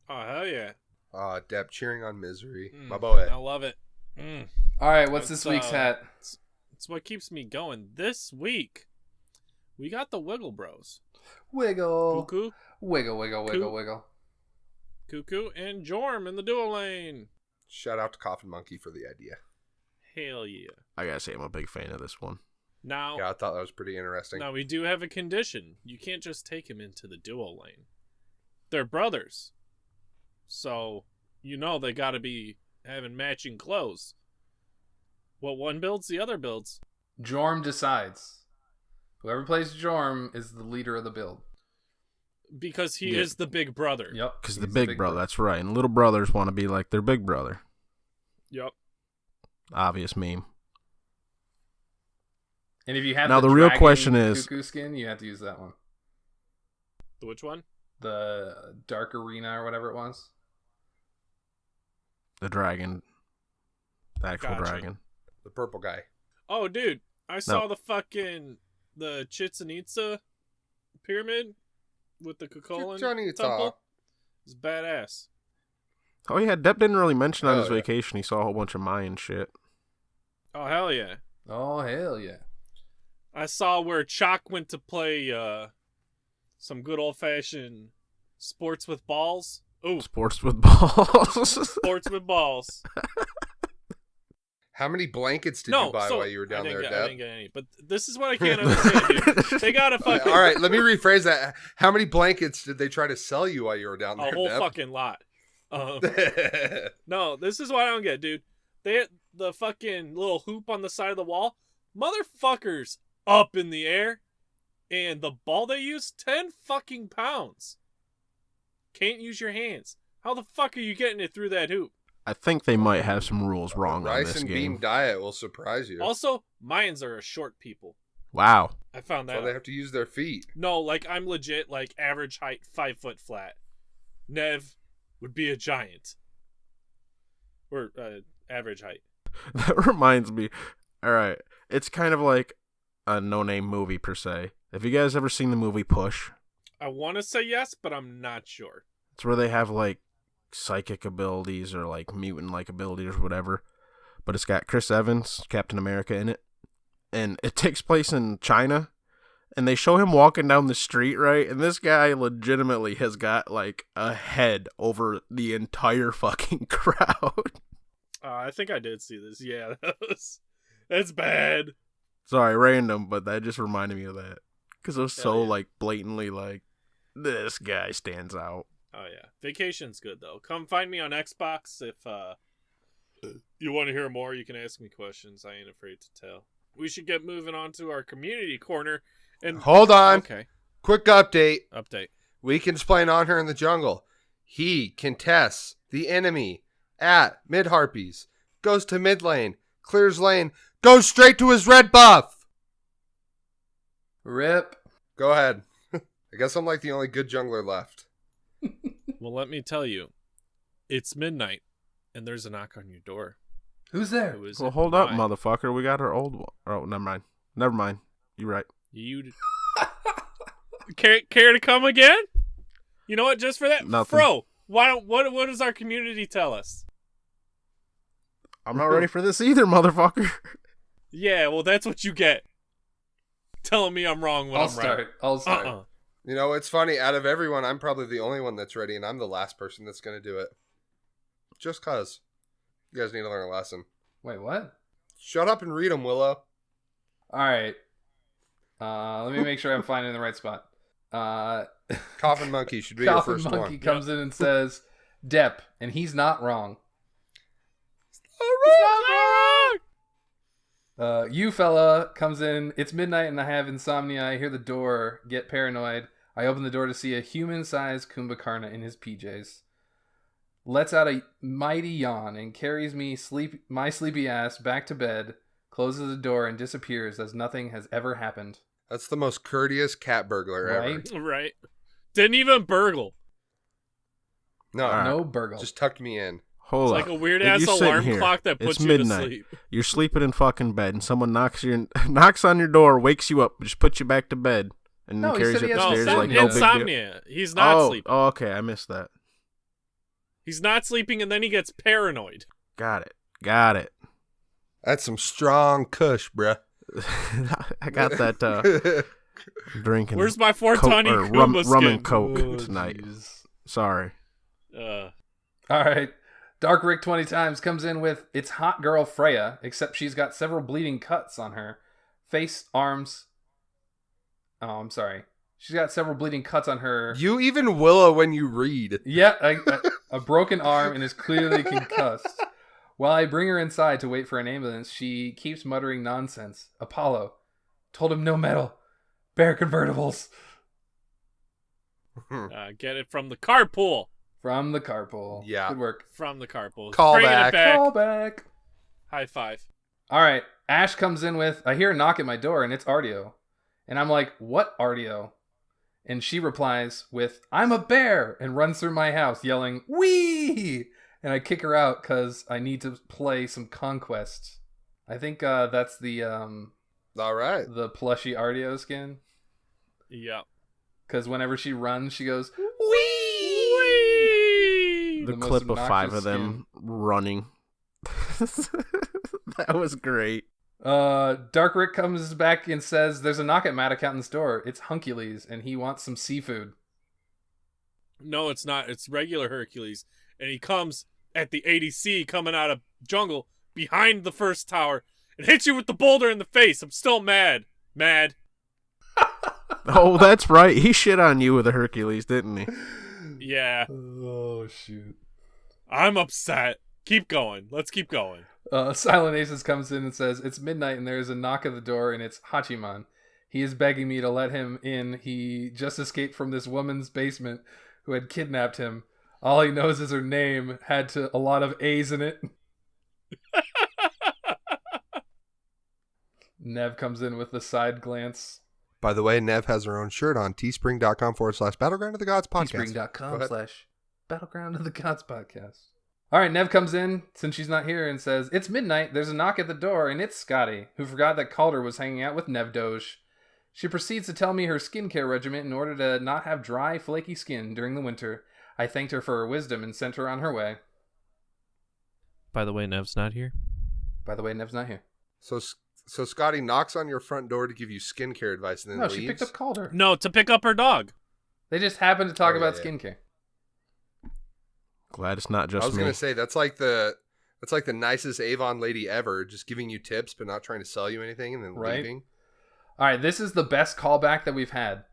Oh, hell yeah. Depp cheering on misery. My boy. I love it. All right, what's this week's hat? It's what keeps me going. This week, we got the Wiggle Bros. Wiggle. Cuckoo. Wiggle, wiggle, wiggle, wiggle. Cuckoo and Jorm in the duo lane. Shout out to Coffin Monkey for the idea. Hell yeah. I gotta say, I'm a big fan of this one. Now, yeah, I thought that was pretty interesting. Now, we do have a condition. You can't just take him into the duo lane. They're brothers. So, they gotta be having matching clothes. What one builds, the other builds. Jorm decides. Whoever plays Jorm is the leader of the build. Because he is the big brother. Yep. Because the big brother, that's right. And little brothers want to be like their big brother. Yep. Obvious meme. And if you have now the real question is, Cuckoo skin, you have to use that one. Which one? The Dark Arena or whatever it was. The dragon. The actual dragon. The purple guy. Oh, dude. I saw the Chichen Itza pyramid with the Kukulkan temple. It's badass. Oh, yeah. Depp didn't really mention on his vacation. He saw a whole bunch of Mayan shit. Oh, hell yeah. Oh, hell yeah. I saw where Chalk went to play some good old-fashioned sports with balls. Ooh. Sports with balls. Sports with balls. How many blankets did you buy while you were down there, Deb? I didn't get any. But this is what I can't understand, dude. They got a fucking... All right, let me rephrase that. How many blankets did they try to sell you while you were down there, A whole Deb? fucking lot. No, this is what I don't get, dude. They had the fucking little hoop on the side of the wall. Motherfuckers up in the air. And the ball they use, 10 fucking pounds. Can't use your hands. How the fuck are you getting it through that hoop? I think they might have some rules wrong on this Rice and game. bean diet will surprise you. Also, Mayans are a short people. Wow. I found So that they out. have to use their feet. No, like I'm legit like average height, 5 foot flat. Nev would be a giant. Or average height. That reminds me. All right. It's kind of like a no-name movie per se. Have you guys ever seen the movie Push? I want to say yes, but I'm not sure. It's where they have like psychic abilities or like mutant-like abilities or whatever. But it's got Chris Evans, Captain America, in it. And it takes place in China. And they show him walking down the street, right? And this guy legitimately has got like a head over the entire fucking crowd. I think I did see this. Yeah, that's bad. Sorry, random, but that just reminded me of that. Because it was Hell so yeah. like blatantly like, this guy stands out. Oh yeah, vacation's good though. Come find me on Xbox if you want to hear more. You can ask me questions. I ain't afraid to tell. We should get moving on to our community corner. And Hold on. Okay, Quick update. update. Weekend's playing On Her in the Jungle. He contests the enemy at mid harpies, goes to mid lane, clears lane, goes straight to his red buff. Rip. Go ahead. I guess I'm like the only good jungler left. Well, let me tell you, it's midnight, and there's a knock on your door. Who's there? Who is Well, it? hold up, Why? motherfucker. We got our old one. Oh, never mind. Never mind. You're right. You care to come again? You know what? Just for that, Nothing. Fro. Why don't what does our community tell us? I'm not ready for this either, motherfucker. Yeah, well, that's what you get. Telling me I'm wrong when I'll I'm start. I'll right. start. You know, it's funny. Out of everyone, I'm probably the only one that's ready, and I'm the last person that's going to do it. Just cause. You guys need to learn a lesson. Wait, what? Shut up and read them, Willow. All right. Let me make sure I'm finding the right spot. Coffin Monkey should be your Coffin first Monkey one. comes in and says, Depp, and he's not wrong. You fella comes in. It's midnight and I have insomnia. I hear the door, get paranoid. I open the door to see a human-sized Kumbhakarna in his PJs. Lets out a mighty yawn and carries my sleepy ass back to bed, closes the door and disappears as nothing has ever happened. That's the most courteous cat burglar ever. Right? Right. Didn't even burgle. No, All right. No burgle. just tucked me in. Hold It's up. like a weird If ass you sitting alarm here, clock that it's puts you midnight. to sleep. You're sleeping in fucking bed, and someone knocks on your door, wakes you up, just puts you back to bed, and No, then he carries said you he has upstairs No, like no big deal. insomnia. He's not sleeping. Oh, okay, I missed that. He's not sleeping, and then he gets paranoid. Got it. That's some strong kush, bruh. I got that drinking. Where's my Coke- 420 or Kumba rum skin? and Coke Oh, tonight. jeez. Sorry. All right. Dark Rick 20 times comes in with, it's hot girl Freya, except she's got several bleeding cuts on her face, arms. Oh, I'm sorry. She's got several bleeding cuts on her. You even Willow when you read. Yeah, a broken arm and is clearly concussed. While I bring her inside to wait for an ambulance, she keeps muttering nonsense. Apollo told him no metal. Bear convertibles. Get it from the carpool. From the carpool. Yeah. Good work. From the carpool. Call Bringing back. it back. Call back. High five. All right. Ash comes in with, I hear a knock at my door and it's Ardeo. And I'm like, what Ardeo? And she replies with, I'm a bear, and runs through my house yelling, wee! And I kick her out because I need to play some Conquest. I think that's the All right. plushy Ardeo skin. Yeah. Because whenever she runs, she goes, Whee! The The most clip of 5 obnoxious of them running. That was great. Dark Rick comes back and says, there's a knock at Matt Accountant's door. It's Huncules, and he wants some seafood. No, it's not. It's regular Hercules. And he comes at the ADC coming out of jungle behind the first tower and hits you with the boulder in the face. I'm still mad. Mad. Oh, that's right. He shit on you with a Hercules, didn't he? Yeah. Oh, shoot. I'm upset. Keep going. Let's keep going. Silent Aces comes in and says, it's midnight and there is a knock at the door and it's Hachiman. He is begging me to let him in. He just escaped from this woman's basement who had kidnapped him. All he knows is her name had a lot of A's in it. Nev comes in with the side glance. By the way, Nev has her own shirt on teespring.com/Battleground of the Gods podcast. Teespring.com/Battleground of the Gods podcast. All right, Nev comes in since she's not here and says, "It's midnight, there's a knock at the door, and it's Scotty, who forgot that Calder was hanging out with Nev Doge." She proceeds to tell me her skincare regimen in order to not have dry, flaky skin during the winter. I thanked her for her wisdom and sent her on her way. By the way, Nev's not here. So Scotty knocks on your front door to give you skincare advice and then No, leaves? she picked up Calder. No, to pick up her dog. They just happened to talk about yeah. skincare. Glad it's not just I was me. going to say, that's like the nicest Avon lady ever, just giving you tips but not trying to sell you anything and then Right. leaving. All right, this is the best callback that we've had.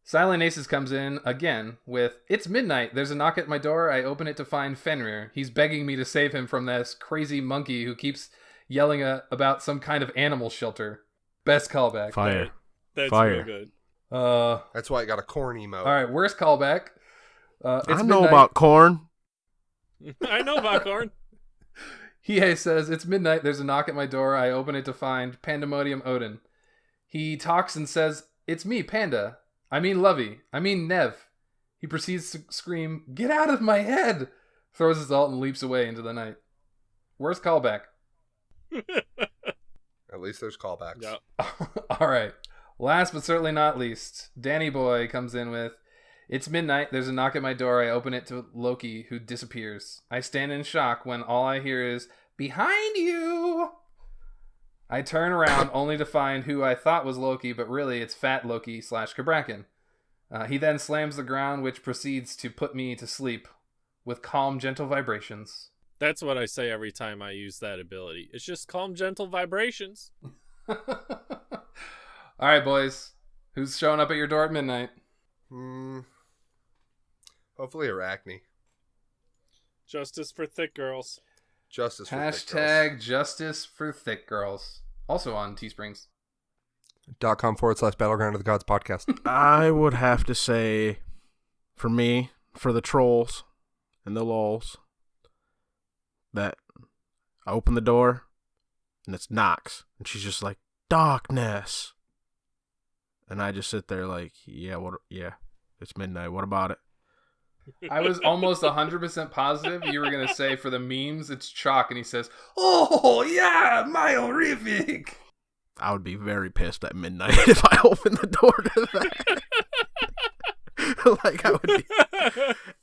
Silent Aces comes in again with, "It's midnight. There's a knock at my door. I open it to find Fenrir. He's begging me to save him from this crazy monkey who keeps yelling about some kind of animal shelter." Best callback. Fire. That's Fire. real good. That's why I got a corn emote. All right, worst callback. It's I know midnight. about corn. I know about corn. Hiei says, "It's midnight. There's a knock at my door. I open it to find Pandemonium Odin. He talks and says, 'It's me, Panda. I mean Lovey. I mean Nev.' He proceeds to scream, 'Get out of my head!' Throws his ult and leaps away into the night." Worst callback. At least there's callbacks. Yeah. All right. Last but certainly not least, Danny Boy comes in with, "It's midnight. There's a knock at my door. I open it to Loki, who disappears. I stand in shock when all I hear is, 'Behind you!' I turn around only to find who I thought was Loki, but really it's Fat Loki / Kabrakan. He then slams the ground, which proceeds to put me to sleep with calm, gentle vibrations." That's what I say every time I use that ability. It's just calm, gentle vibrations. All right, boys. Who's showing up at your door at midnight? Hopefully Arachne. Justice for thick girls. Justice for thick girls. Hashtag justice for thick girls. Also on Teesprings. .com/Battleground of the Gods podcast. I would have to say, for me, for the trolls and the lulls, that I open the door and it's Nox, and she's just like, "Darkness," and I just sit there like, yeah, it's midnight. What about it? I was almost 100% positive you were going to say for the memes, it's Chalk, and he says, "Oh, yeah, my horrific." I would be very pissed at midnight if I opened the door to that. Like, I would be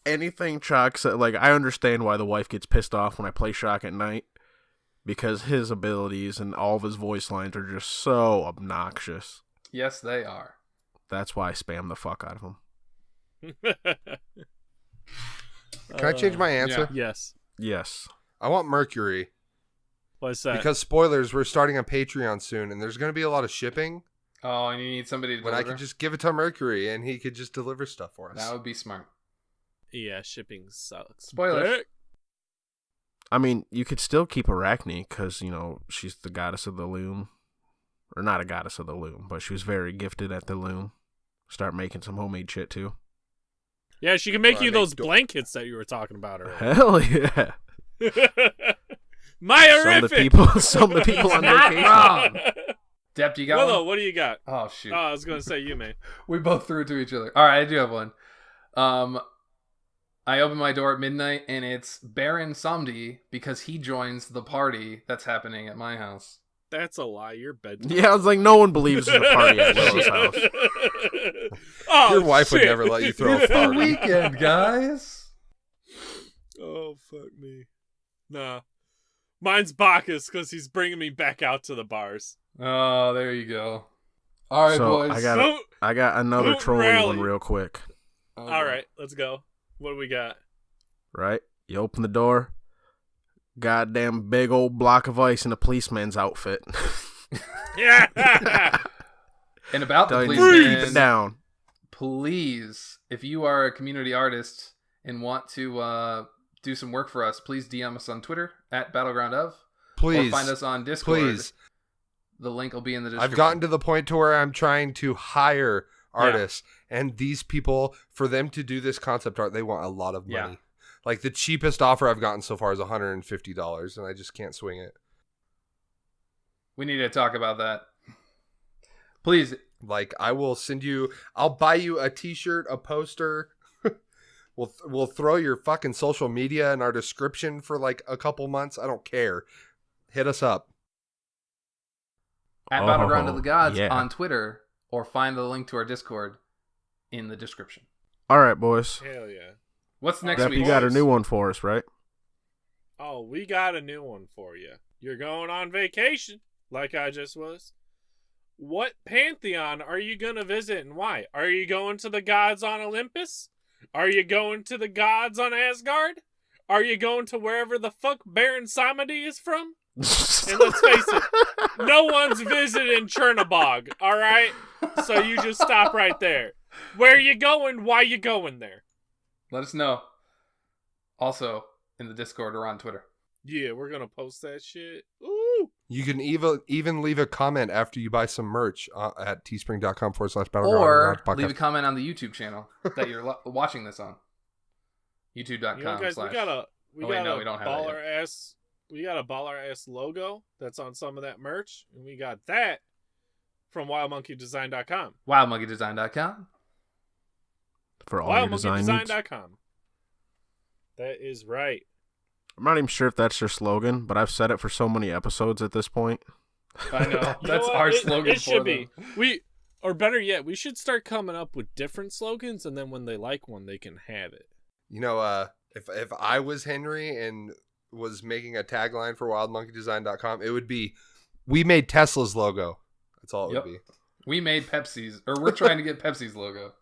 anything Chalk said. Like, I understand why the wife gets pissed off when I play Chalk at night, because his abilities and all of his voice lines are just so obnoxious. Yes, they are. That's why I spam the fuck out of him. Can I change my answer? Yes. Yes. I want Mercury. What's that? Because spoilers, we're starting on Patreon soon, and there's going to be a lot of shipping. Oh, and you need somebody to When I deliver? could just give it to Mercury, and he could just deliver stuff for us. That would be smart. Yeah, shipping sucks. Spoilers. Dick. I mean, you could still keep Arachne because, she's the goddess of the loom. Or not a goddess of the loom, but she was very gifted at the loom. Start making some homemade shit, too. Yeah, she can make Or I you make those door- blankets that you were talking about earlier. Hell yeah. My Some horrific. of the people on Not vacation. wrong. Depp, you got Willow, one? what do you got? Oh, shoot. Oh, I was gonna say you, man. We both threw it to each other. All right, I do have one. I open my door at midnight, and it's Baron Somdi because he joins the party that's happening at my house. That's a lie. You're bedtime. Yeah, I was like, no one believes there's a party at Willow's house. Oh, Your wife would shit. never let you throw a It's the party. weekend, guys. Oh, fuck me. Nah. Mine's Bacchus because he's bringing me back out to the bars. Oh, there you go. All right, So, boys. I got another Don't trolling rally. one real quick, All right, let's go. What do we got? right? You open the door, goddamn big old block of ice in a policeman's outfit. Yeah. And about the Telling you policeman, to keep it down. please, if you are a community artist and want to do some work for us, please DM us on Twitter at Battleground Please. or find us on Discord. Please. The link will be in the description. I've gotten to the point to where I'm trying to hire artists, and these people, for them to do this concept art, they want a lot of money. Yeah. Like, the cheapest offer I've gotten so far is $150, and I just can't swing it. We need to talk about that. Please. Like, I will send you. I'll buy you a T-shirt, a poster. We'll throw your fucking social media in our description for like a couple months. I don't care. Hit us up. At Battleground of the Gods yeah. on Twitter, or find the link to our Discord in the description. All right, boys. Hell yeah. What's next Depp, week? you got a new one for us, right? Oh, we got a new one for you. You're going on vacation, like I just was. What pantheon are you going to visit and why? Are you going to the gods on Olympus? Are you going to the gods on Asgard? Are you going to wherever the fuck Baron Samedi is from? And let's face it, no one's visiting Chernobog, alright? So you just stop right there. Where you going? Why you going there? Let us know. Also, in the Discord or on Twitter. Yeah, we're gonna post that shit. Ooh! You can even leave a comment after you buy some merch at teespring.com/battleground. Or leave a comment on the YouTube channel that you're watching this on. YouTube.com/. You know, guys, we got a we don't have that baller ass. We got a baller ass logo that's on some of that merch, and we got that from wildmonkeydesign.com. Wildmonkeydesign.com. For all your design needs. Wildmonkeydesign.com. That is right. I'm not even sure if that's your slogan, but I've said it for so many episodes at this point. I know. You That's know what? our slogan. It should be. Or better yet, we should start coming up with different slogans, and then when they like one, they can have it. You know, if I was Henry and was making a tagline for wildmonkeydesign.com, it would be, "We made Tesla's logo." That's all it would be. We made Pepsi's, or we're trying to get Pepsi's logo.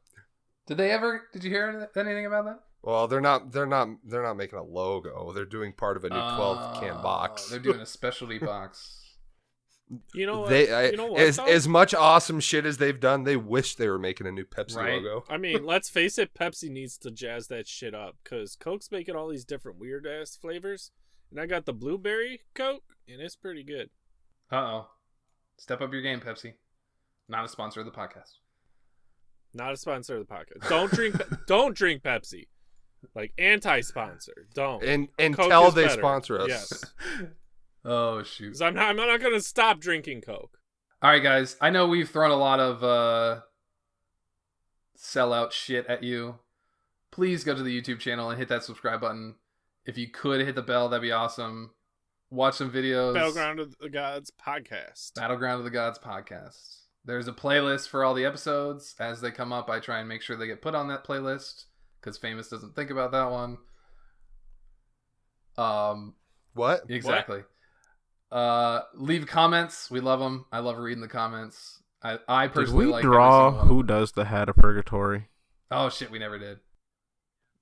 Did you hear anything about that? Well, they're not making a logo. They're doing part of a new 12 can box. They're doing a specialty box. You know what? As much awesome shit as they've done, they wish they were making a new Pepsi Right. logo. I mean, let's face it, Pepsi needs to jazz that shit up, because Coke's making all these different weird ass flavors, and I got the blueberry Coke, and it's pretty good. Uh-oh. Step up your game, Pepsi. Not a sponsor of the podcast. Not a sponsor of the podcast. Don't drink Pepsi. Like, anti-sponsor. Don't. And Coke until is they better. sponsor us. Yes. Oh, shoot. 'Cause I'm not going to stop drinking Coke. All right, guys. I know we've thrown a lot of sellout shit at you. Please go to the YouTube channel and hit that subscribe button. If you could hit the bell, that'd be awesome. Watch some videos. Battleground of the Gods podcast. Battleground of the Gods podcast. There's a playlist for all the episodes. As they come up, I try and make sure they get put on that playlist, because Famous doesn't think about that one. What? Exactly. Leave comments. We love them. I love reading the comments. I Did personally we like draw every single one. Who Does the Hat of Purgatory? Oh shit, we never did.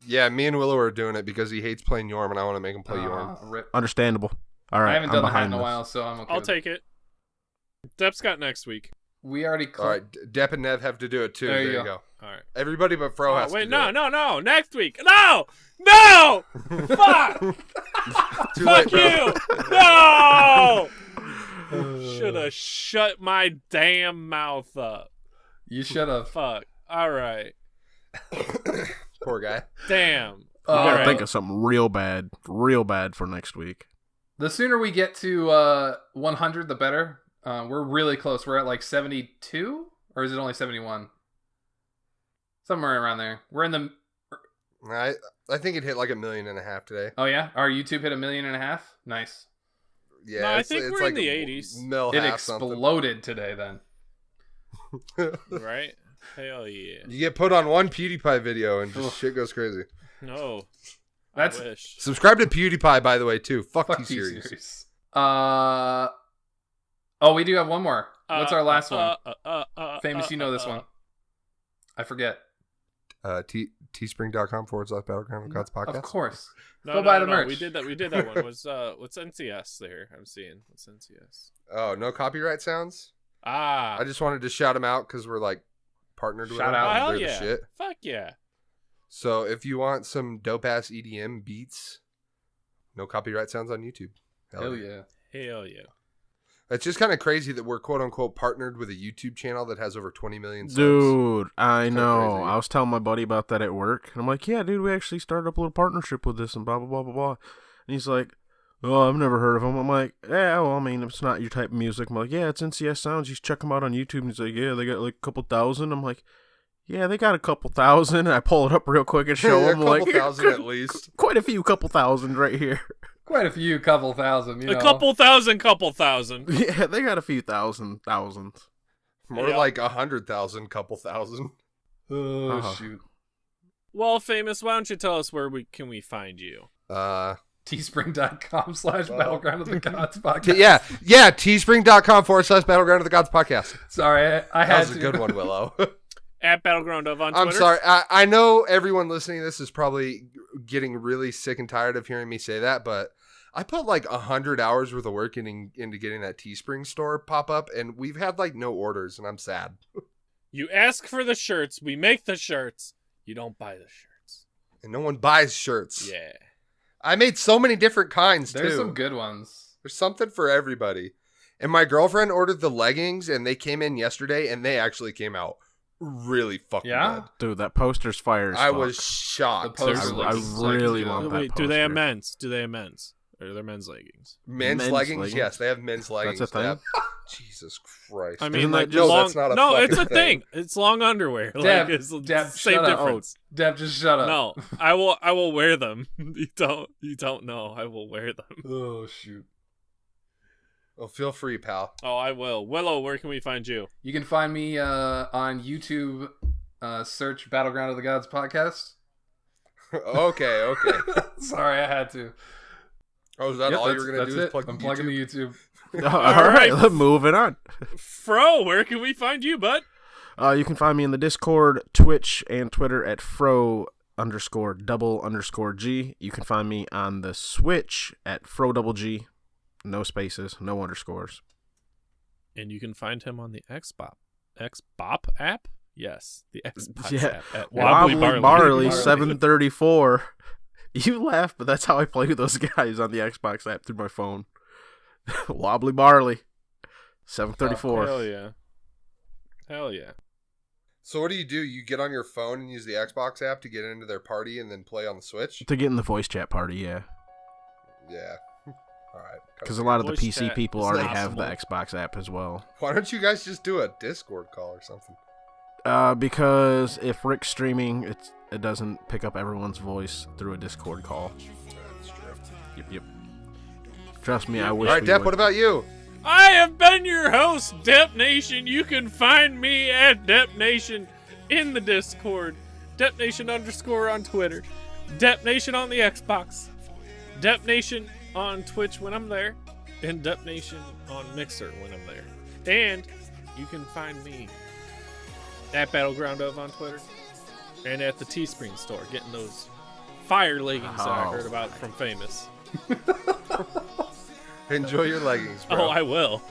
Yeah, me and Willow are doing it because he hates playing Yorm, and I want to make him play Yorm. Rip. Understandable. All right, I haven't I'm done the hat behind in a this. while, so I'm okay. I'll with take it. Depp's got next week. We already. All right, Depp and Nev have to do it too. There you go. All right. Everybody but Fro has to do it. No. Next week. No! Fuck! Too Fuck late, bro. you! No! Should have shut my damn mouth up. You should have. Fuck. All right. Poor guy. Damn. We gotta Alright. think of something real bad for next week. The sooner we get to 100, the better. We're really close. We're at like 72, or is it only 71? Somewhere around there. We're in the. I think it hit like 1.5 million today. Oh yeah, our YouTube hit 1.5 million. Nice. Yeah, No, I it's, think it's we're like in the 80s. It exploded today. Then. Right? Hell yeah. You get put on one PewDiePie video and just shit goes crazy. No. That's- I wish. Subscribe to PewDiePie, by the way, too. Fuck Fuck T-Series. T-Series. We do have one more. What's our last one? Famous, you know this one. I forget. Teespring.com/Battleground of Gods podcast. Of course. No, Go buy the merch. We did that one. What's NCS there? I'm seeing. What's NCS? Oh, no copyright sounds? Ah. I just wanted to shout them out because we're like partnered with Shout them. out. Oh, and hell they're the yeah. shit. Fuck yeah. So if you want some dope-ass EDM beats, no copyright sounds on YouTube. Hell yeah. Hell yeah. It's just kind of crazy that we're quote-unquote partnered with a YouTube channel that has over 20 million subs. Dude, I Kinda know. crazy. I was telling my buddy about that at work. And I'm like, yeah, dude, we actually started up a little partnership with this and blah, blah, blah, blah, blah. And he's like, oh, I've never heard of them. I'm like, yeah, well, I mean, if it's not your type of music. I'm like, yeah, it's NCS Sounds. You should check them out on YouTube. And he's like, yeah, they got like a couple thousand. I'm like, yeah, they got a couple thousand. And I pull it up real quick and show them. A like, couple thousand at least. Quite a few couple thousand right here. Quite a few couple thousand, you know. A couple thousand. Yeah, they got a few thousands. More Yeah. like 100,000, couple thousand. Oh, Uh-huh. shoot. Well, Famous, why don't you tell us where we find you? Teespring.com/Battleground of the Gods podcast. Yeah, teespring.com/Battleground of the Gods podcast. Sorry, I That had was to. a good one, Willow. At Battleground of on Twitter. I'm sorry. I know everyone listening to this is probably getting really sick and tired of hearing me say that, but I put like 100 hours worth of work into getting that Teespring store pop up, and we've had like no orders, and I'm sad. You ask for the shirts, we make the shirts. You don't buy the shirts. And no one buys shirts. Yeah. I made so many different kinds, There's too. some good ones. There's something for everybody. And my girlfriend ordered the leggings, and they came in yesterday, and they actually came out really fucking Yeah? good. Dude, that poster's fire as I fuck. was shocked. The poster I looks really good. want that Wait, do they have poster. men's? Do they have men's? Or are they men's leggings? Men's leggings? Yes, they have men's leggings. That's a thing? They have- Jesus Christ. I mean, Isn't like that just- No, long. that's not a no, it's a fucking thing. thing. It's long underwear. Deb, like, it's Deb, same shut up. difference. Deb, just shut up. No, I will wear them. You don't know. I will wear them. Oh, shoot. Well, feel free, pal. Oh, I will. Willow, where can we find you? You can find me on YouTube. Search Battleground of the Gods podcast. Okay. Sorry, I had to. Oh, is that Yep, all you were going to do is it. plug I'm the plugging YouTube? the YouTube. All right, moving on. Fro, where can we find you, bud? You can find me in the Discord, Twitch, and Twitter at Fro_double_G. You can find me on the Switch at Fro_G. No spaces, no underscores. And you can find him on the Xbop app. Yes, the Xbox Yeah. app at Wobbly Barley Barley. 734. You laugh, but that's how I play with those guys on the Xbox app through my phone. Wobbly Barley 734. Hell yeah. So what do? You get on your phone and use the Xbox app to get into their party and then play on the Switch? To get in the voice chat party, yeah. Yeah. All right. Because a lot of the Voice PC chat people is already not have the possible. Xbox app as well. Why don't you guys just do a Discord call or something? Because if Rick's streaming, it doesn't pick up everyone's voice through a Discord call. That's true. Yep. Trust me, I wish. All right, we Depp, would. what about you? I have been your host, Dep Nation. You can find me at Dep Nation in the Discord. Dep Nation _ on Twitter. Dep Nation on the Xbox. Dep Nation on Twitch when I'm there. And Dep Nation on Mixer when I'm there. And you can find me at Battleground of on Twitter. And at the Teespring store, getting those fire leggings that I heard about from Famous. Enjoy your leggings, bro. Oh, I will.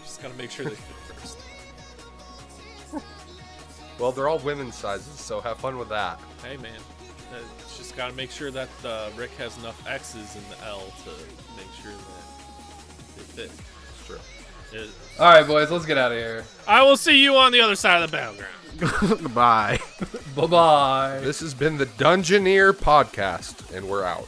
Just gotta make sure they fit first. Well, they're all women's sizes, so have fun with that. Hey, man. Just gotta make sure that Rick has enough X's in the L to make sure that they fit. It's true. All right, boys, let's get out of here. I will see you on the other side of the battleground. Goodbye. Bye-bye. This has been the Dungeoneer Podcast, and we're out.